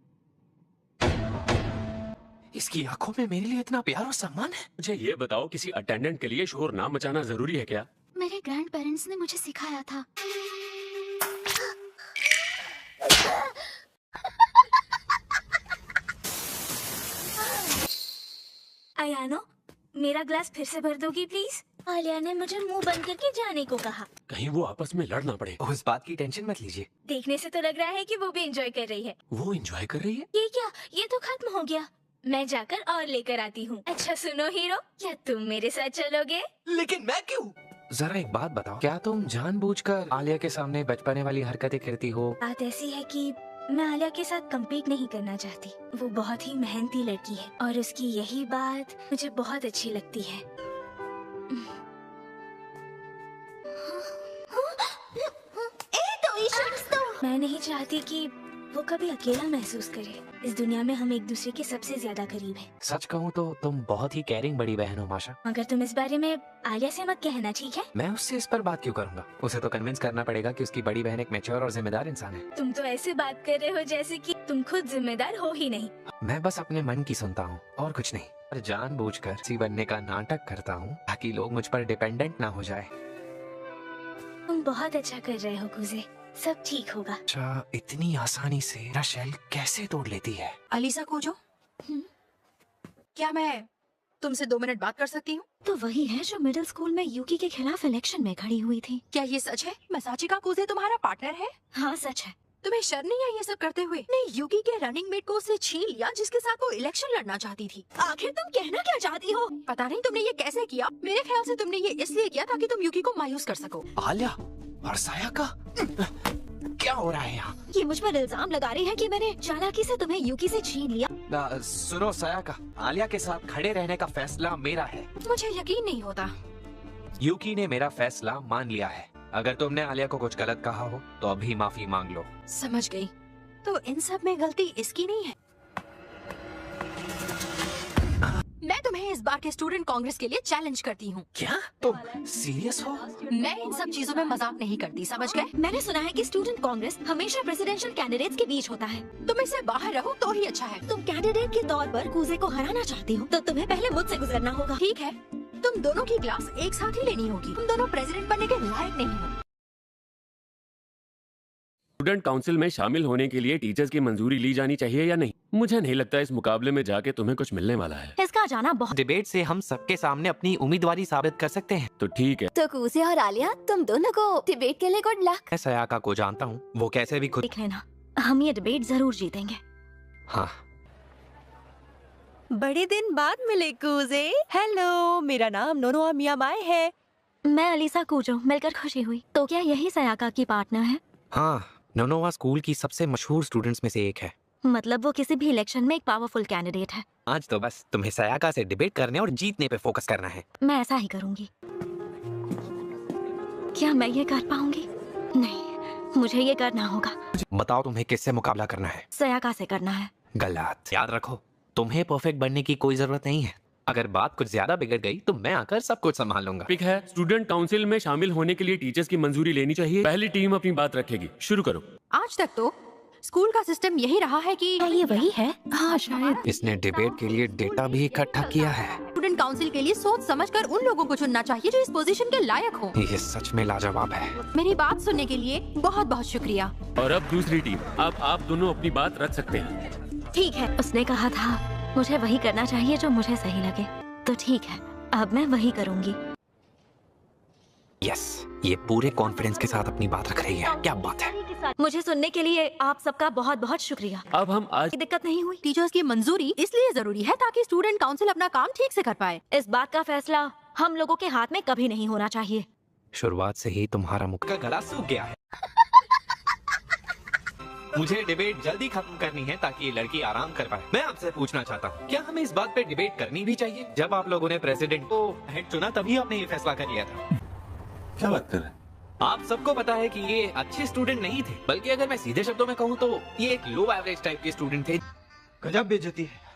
इसकी आंखों में मेरे लिए इतना प्यार और सम्मान है। मुझे ये बताओ, किसी अटेंडेंट के लिए शोर ना मचाना जरूरी है क्या? मेरे ग्रैंड पेरेंट्स ने मुझे सिखाया था। आयानो, मेरा ग्लास फिर से भर दोगी प्लीज? आलिया ने मुझे मुंह बंद करके जाने को कहा। कहीं वो आपस में लड़ ना पड़े। उस बात की टेंशन मत लीजिए। देखने से तो लग रहा है कि वो भी एंजॉय कर रही है। वो एंजॉय कर रही है? ये क्या? ये तो खत्म हो गया। मैं जाकर और लेकर आती हूँ। अच्छा सुनो हीरो, क्या तुम मेरे साथ चलोगे? लेकिन मैं क्यों? जरा एक बात बताओ, क्या तुम जानबूझकर आलिया के सामने बचपने वाली हरकतें करती हो? बात ऐसी है कि मैं आलिया के साथ कम्पीट नहीं करना चाहती। वो बहुत ही मेहनती लड़की है और उसकी यही बात मुझे बहुत अच्छी लगती है। मैं नहीं चाहती कि वो कभी अकेला महसूस करे। इस दुनिया में हम एक दूसरे के सबसे ज्यादा करीब हैं। सच कहूँ तो तुम बहुत ही केयरिंग बड़ी बहन हो माशा। मगर तुम इस बारे में आलिया से मत कहना, ठीक है? मैं उससे इस पर बात क्यों करूँगा? उसे तो कन्विंस करना पड़ेगा कि उसकी बड़ी बहन एक मैच्योर और जिम्मेदार इंसान है। तुम तो ऐसे बात कर रहे हो जैसे कि तुम खुद जिम्मेदार हो ही नहीं। मैं बस अपने मन की सुनता हूँ और कुछ नहीं। पर जानबूझकर सी बनने का नाटक करता हूँ ताकि लोग मुझ पर डिपेंडेंट ना हो जाए। तुम बहुत अच्छा कर रहे हो कुजे। सब ठीक होगा। अच्छा, इतनी आसानी से मेरा शेल कैसे तोड़ लेती है? अलीसा कोजो, क्या मैं तुमसे 2 मिनट बात कर सकती हूँ? तो वही है जो मिडिल स्कूल में यूकी के खिलाफ इलेक्शन में खड़ी हुई थी। क्या ये सच है? मसाचिका कुजे तुम्हारा पार्टनर है? हाँ सच है। तुम्हें शर्म नहीं आई ये सब करते हुए? ने यूकी के रनिंग मेट को उससे छीन लिया जिसके साथ वो इलेक्शन लड़ना चाहती थी। आखिर तुम कहना क्या चाहती हो? पता नहीं तुमने ये कैसे किया। मेरे ख्याल से तुमने ये इसलिए किया ताकि तुम यूकी को मायूस कर सको। आलिया और सायाका, क्या हो रहा है यहाँ? ये मुझ पर इल्जाम लगा रही है कि मैंने चालाकी से तुम्हें यूकी से छीन लिया। सुनो सायाका, आलिया के साथ खड़े रहने का फैसला मेरा है। मुझे यकीन नहीं होता। यूकी ने मेरा फैसला मान लिया है। अगर तुमने आलिया को कुछ गलत कहा हो तो अभी माफी मांग लो। समझ गई। तो इन सब में गलती इसकी नहीं है। मैं तुम्हें इस बार के स्टूडेंट कांग्रेस के लिए चैलेंज करती हूँ। क्या तुम सीरियस हो? मैं इन सब चीजों में मजाक नहीं करती, समझ गए? मैंने सुना है कि स्टूडेंट कांग्रेस हमेशा प्रेसिडेंशियल कैंडिडेट्स के बीच होता है। तुम इससे बाहर रहो तो ही अच्छा है। तुम कैंडिडेट के तौर पर कूजे को हराना चाहती हो तो तुम्हें पहले मुझसे गुजरना होगा। ठीक है, तुम दोनों की क्लास एक साथ ही लेनी होगी। तुम दोनों प्रेसिडेंट बनने के लायक नहीं हो। स्टूडेंट काउंसिल में शामिल होने के लिए टीचर्स की मंजूरी ली जानी चाहिए या नहीं? मुझे नहीं लगता इस मुकाबले में जाके तुम्हें कुछ मिलने वाला है। इसका जाना बहुत। डिबेट से हम सबके सामने अपनी उम्मीदवारी साबित कर सकते हैं। तो ठीक है। तो कूजे और आलिया, तुम दोनों को डिबेट के लिए गुड लक। मैं सयाका को जानता हूँ, वो कैसे भी खुद देख लेना, हम ये डिबेट जरूर जीतेंगे। हाँ। बड़े दिन बाद मिले कूजे। हेलो, मेरा नाम नोनोआ मियामाए है। मैं अलीसा कोजो, मिलकर खुशी हुई। तो क्या यही सयाका की पार्टनर है? हाँ, नोनोआ स्कूल की सबसे मशहूर स्टूडेंट्स में से एक है। मतलब वो किसी भी इलेक्शन में एक पावरफुल कैंडिडेट है। आज तो बस तुम्हें सयाका से डिबेट करने और जीतने पे फोकस करना है। मैं ऐसा ही करूंगी। क्या मैं ये कर पाऊंगी? नहीं, मुझे ये करना होगा। बताओ तुम्हें किससे मुकाबला करना है? सयाका से करना है। गलत। याद रखो, तुम्हें परफेक्ट बनने की कोई जरूरत नहीं है। अगर बात कुछ ज्यादा बिगड़ गई तो मैं आकर सब कुछ संभाल लूंगा। ठीक है, स्टूडेंट काउंसिल में शामिल होने के लिए टीचर्स की मंजूरी लेनी चाहिए। पहली टीम अपनी बात रखेगी। शुरू करो। आज तक तो स्कूल का सिस्टम यही रहा है कि ये वही है। हाँ शायद। इसने डिबेट के लिए डेटा भी इकट्ठा किया है। स्टूडेंट काउंसिल के लिए सोच समझकर उन लोगों को चुनना चाहिए जो इस पोजीशन के लायक हो। ये सच में लाजवाब है। मेरी बात सुनने के लिए बहुत बहुत शुक्रिया। और अब दूसरी टीम, अब आप दोनों अपनी बात रख सकते हैं। ठीक है, उसने कहा था मुझे वही करना चाहिए जो मुझे सही लगे, तो ठीक है, अब मैं वही करूंगी। यस, ये पूरे कॉन्फिडेंस के साथ अपनी बात रख रही है। क्या बात है। मुझे सुनने के लिए आप सबका बहुत बहुत शुक्रिया। अब हम आज दिक्कत नहीं हुई। टीचर्स की मंजूरी इसलिए जरूरी है ताकि स्टूडेंट काउंसिल अपना काम ठीक से कर पाए। इस बात का फैसला हम लोगों के हाथ में कभी नहीं होना चाहिए। शुरुआत से ही तुम्हारा मुख का गला सूख गया है। मुझे डिबेट जल्दी खत्म करनी है ताकि ये लड़की आराम कर पाए। मैं आपसे पूछना चाहता हूँ, क्या हमें इस बात पे डिबेट करनी भी चाहिए? जब आप लोगों ने प्रेसिडेंट को हेड चुना तभी आपने ये फैसला कर लिया था। क्या बात कर रहे हैं? आप सबको पता है कि ये अच्छे स्टूडेंट नहीं थे, बल्कि अगर मैं सीधे शब्दों में कहूँ तो ये एक लो एवरेज टाइप के स्टूडेंट थे। गजब बेइज्जती है।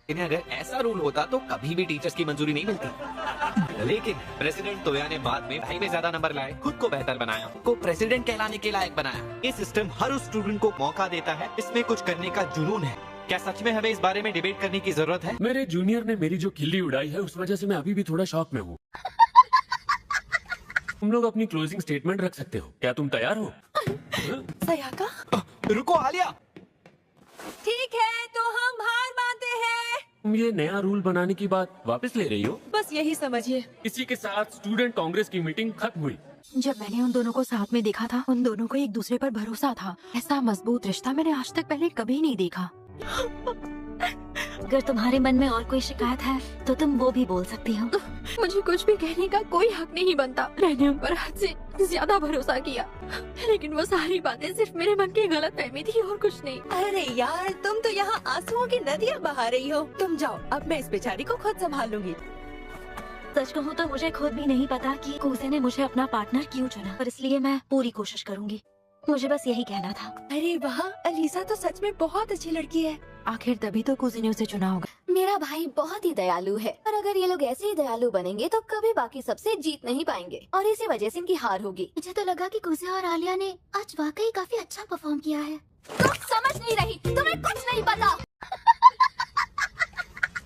इन्हें अगर ऐसा रूल होता तो कभी भी टीचर्स की मंजूरी नहीं मिलती। लेकिन प्रेसिडेंट तोया ने बाद में 2.5 में ज्यादा नंबर लाए, खुद को बेहतर बनाया, खुद को प्रेसिडेंट कहलाने के लायक बनाया। ये सिस्टम हर उस स्टूडेंट को मौका देता है, इसमें कुछ करने का जुनून है। क्या सच में हमें इस बारे में डिबेट करने की जरूरत है? मेरे जूनियर ने मेरी जो खिल्ली उड़ाई है उस वजह से मैं अभी भी थोड़ा शॉक में हूँ। तुम लोग अपनी क्लोजिंग स्टेटमेंट रख सकते हो। क्या तुम तैयार हो? सयाका, रुको आलिया। ठीक है, तो हम हार मानते हैं। तुम ये नया रूल बनाने की बात वापस ले रही हो? बस यही समझिए। इसी के साथ स्टूडेंट कांग्रेस की मीटिंग खत्म हुई। जब मैंने उन दोनों को साथ में देखा था, उन दोनों को एक दूसरे पर भरोसा था। ऐसा मजबूत रिश्ता मैंने आज तक पहले कभी नहीं देखा। अगर तुम्हारे मन में और कोई शिकायत है तो तुम वो भी बोल सकती हो। मुझे कुछ भी कहने का कोई हक नहीं बनता। मैंने उन पर हद से ज्यादा भरोसा किया, लेकिन वो सारी बातें सिर्फ मेरे मन की गलतफहमी थी और कुछ नहीं। अरे यार, तुम तो यहाँ आंसुओं की नदियाँ बहा रही हो। तुम जाओ, अब मैं इस बेचारी को खुद संभाल लूंगी। सच कहूँ तो मुझे खुद भी नहीं पता कि कूजे ने मुझे अपना पार्टनर क्यों चुना, पर इसलिए मैं पूरी कोशिश करूंगी। मुझे बस यही कहना था। अरे वाह, अलीसा तो सच में बहुत अच्छी लड़की है। आखिर तभी तो कूजे ने उसे चुना होगा। मेरा भाई बहुत ही दयालु है, और अगर ये लोग ऐसे ही दयालु बनेंगे तो कभी बाकी सबसे जीत नहीं पाएंगे, और इसी वजह से इनकी हार होगी। मुझे तो लगा कि कूजे और आलिया ने आज वाकई काफी अच्छा परफॉर्म किया है। तुम समझ नहीं रही, तुम्हें कुछ नहीं पता।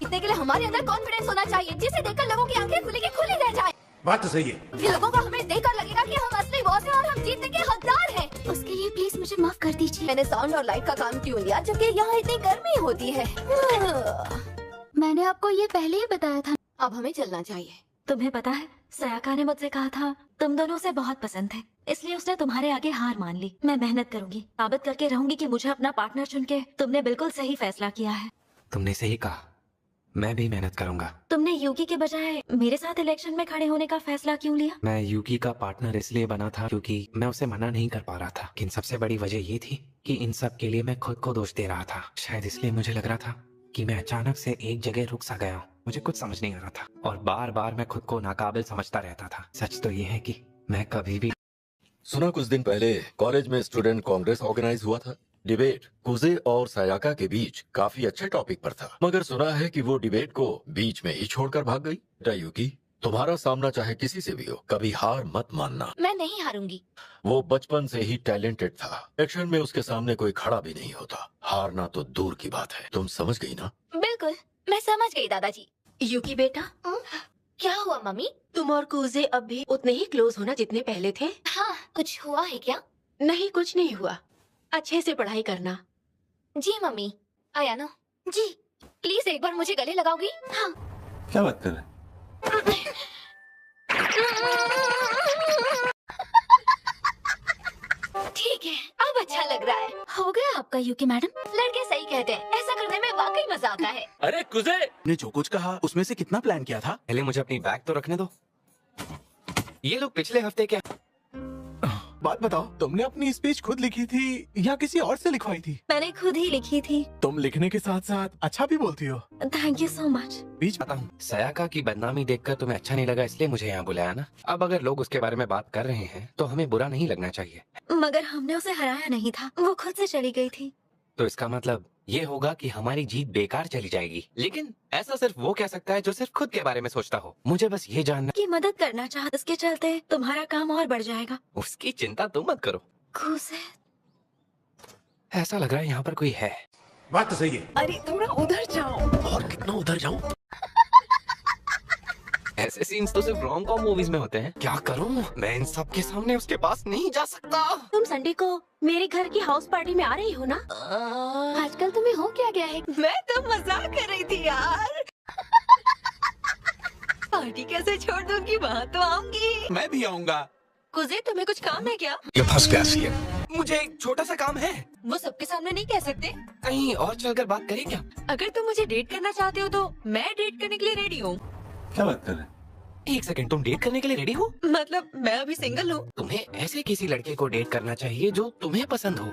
इतने के लिए हमारे अंदर कॉन्फिडेंस होना चाहिए, जिसे देखकर लोगों की आंखें खुली की खुली रह जाए। बात तो सही है। ये लोगों को हमें देखकर लगेगा कि हम असली बॉस हैं और हम जीतने के हकदार हैं। उसके लिए प्लीज मुझे माफ कर दीजिए। मैंने साउंड और लाइट का काम क्यों लिया जबकि यहाँ इतनी गर्मी होती है। मैंने आपको ये पहले ही बताया था। अब हमें चलना चाहिए। तुम्हें पता है, सयाका ने मुझसे कहा था तुम दोनों से बहुत पसंद थे, इसलिए उसने तुम्हारे आगे हार मान ली। मैं मेहनत करूंगी, साबित करके रहूंगी कि मुझे अपना पार्टनर चुन के तुमने बिल्कुल सही फैसला किया है। तुमने सही कहा, मैं भी मेहनत करूंगा। तुमने यूकी के बजाय मेरे साथ इलेक्शन में खड़े होने का फैसला क्यों लिया? मैं यूकी का पार्टनर इसलिए बना था क्योंकि मैं उसे मना नहीं कर पा रहा था, लेकिन सबसे बड़ी वजह ये थी कि इन सब के लिए मैं खुद को दोष दे रहा था। शायद इसलिए मुझे लग रहा था कि मैं अचानक से एक जगह रुक सा गया हूँ। मुझे कुछ समझ नहीं आ रहा था और बार बार मैं खुद को नाकाबिल समझता रहता था। सच तो ये है कि मैं कभी भी। सुना कुछ दिन पहले कॉलेज में स्टूडेंट कांग्रेस ऑर्गेनाइज हुआ था। डिबेट कुजे और सायाका के बीच काफी अच्छे टॉपिक पर था, मगर सुना है कि वो डिबेट को बीच में ही छोड़कर भाग गई। यूकी, तुम्हारा सामना चाहे किसी से भी हो, कभी हार मत मानना। मैं नहीं हारूंगी। वो बचपन से ही टैलेंटेड था। एक्शन में उसके सामने कोई खड़ा भी नहीं होता। हारना तो दूर की बात है। तुम समझ गई ना? बिल्कुल, मैं समझ गई दादाजी। यूकी बेटा, क्या हुआ मम्मी? तुम और कुजे अब भी उतने ही क्लोज हो ना जितने पहले थे। हाँ, कुछ हुआ है क्या? नहीं, कुछ नहीं हुआ। अच्छे से पढ़ाई करना। जी मम्मी। आयानो जी, प्लीज एक बार मुझे गले लगाओगी? हाँ। क्या बात कर रहे हैं? ठीक है, अब अच्छा लग रहा है। हो गया आपका यूकी मैडम। लड़के सही कहते हैं, ऐसा करने में वाकई मजा आता है। अरे कुजे ने जो कुछ कहा उसमें से कितना प्लान किया था? पहले मुझे अपनी बैग तो रखने दो। ये लोग पिछले हफ्ते क्या? बात बताओ, तुमने अपनी स्पीच खुद लिखी थी या किसी और से लिखवाई थी? मैंने खुद ही लिखी थी। तुम लिखने के साथ साथ अच्छा भी बोलती हो। Thank you so much. बीच आता हूँ, सयाका की बदनामी देखकर तुम्हें अच्छा नहीं लगा इसलिए मुझे यहाँ बुलाया ना। अब अगर लोग उसके बारे में बात कर रहे हैं तो हमें बुरा नहीं लगना चाहिए। मगर हमने उसे हराया नहीं था, वो खुद से चली गई थी। तो इसका मतलब ये होगा कि हमारी जीत बेकार चली जाएगी। लेकिन ऐसा सिर्फ वो कह सकता है जो सिर्फ खुद के बारे में सोचता हो। मुझे बस ये जानना कि मदद करना चाहता, इसके चलते तुम्हारा काम और बढ़ जाएगा। उसकी चिंता तुम मत करो। कुजे, ऐसा लग रहा है यहाँ पर कोई है। बात तो सही है। अरे थोड़ा उधर जाओ। और कितना उधर जाऊं? ऐसे सीन्स तो सिर्फ रोम कॉम मूवीज में होते हैं। क्या करूं? मैं इन सब के सामने उसके पास नहीं जा सकता। तुम संडे को मेरे घर की हाउस पार्टी में आ रही हो ना? आजकल तुम्हें हो क्या गया है? मैं तो मजाक कर रही थी यार। पार्टी कैसे छोड़ दूंगी, वहाँ तो आऊंगी। मैं भी आऊंगा। कुजे, तुम्हें कुछ काम है क्या? ये फंस गया सी है। मुझे एक छोटा सा काम है। वो सबके सामने नहीं कह सकते। कहीं और चलकर बात करें क्या? अगर तुम मुझे डेट करना चाहते हो तो मैं डेट करने के लिए रेडी हूँ। क्या बात कर रहे हैं? एक सेकंड, तुम डेट करने के लिए रेडी हो? मतलब मैं अभी सिंगल हूँ। तुम्हें ऐसे किसी लड़के को डेट करना चाहिए जो तुम्हें पसंद हो।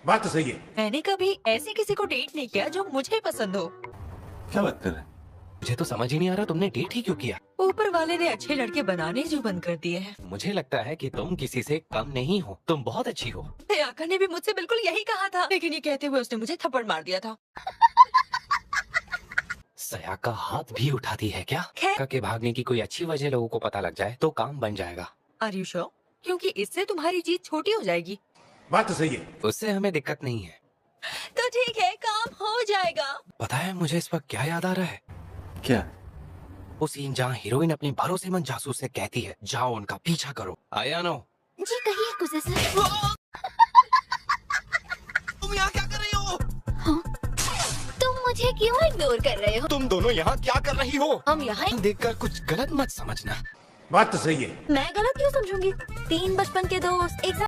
बात तो सही है। मैंने कभी ऐसे किसी को डेट नहीं किया जो मुझे पसंद हो। क्या बात कर रहे हैं? मुझे तो समझ ही नहीं आ रहा तुमने डेट ही क्यों किया। ऊपर वाले ने अच्छे लड़के बनाने जो बंद कर दिए हैं। मुझे लगता है कि तुम किसी से कम नहीं हो। तुम बहुत अच्छी हो। सयाका ने भी मुझसे बिल्कुल यही कहा था, लेकिन ये कहते हुए उसने मुझे थप्पड़ मार दिया था। सयाका हाथ भी उठाती है क्या? सयाका के भागने की कोई अच्छी वजह लोगों को पता लग जाए तो काम बन जाएगा। Are you sure? क्योंकि इससे तुम्हारी जीत छोटी हो जाएगी। बात तो सही है। उससे हमें दिक्कत नहीं है। तो ठीक है, काम हो जाएगा। पता है मुझे इस वक्त क्या याद आ रहा है? क्या? वो सीन जहाँ हीरोइन अपनी भरोसेमंद जासूस से कहती है जाओ उनका पीछा करो। आयानो जी कहिए कुजे सर। तुम यहाँ क्या कर रही हो? हाँ? तुम मुझे क्यों इग्नोर कर रहे हो? तुम दोनों यहाँ क्या कर रही हो? हम यहाँ देखकर कुछ गलत मत समझना। बात तो सही है। मैं गलत क्यों समझूंगी? 3 बचपन के दोस्त एक साथ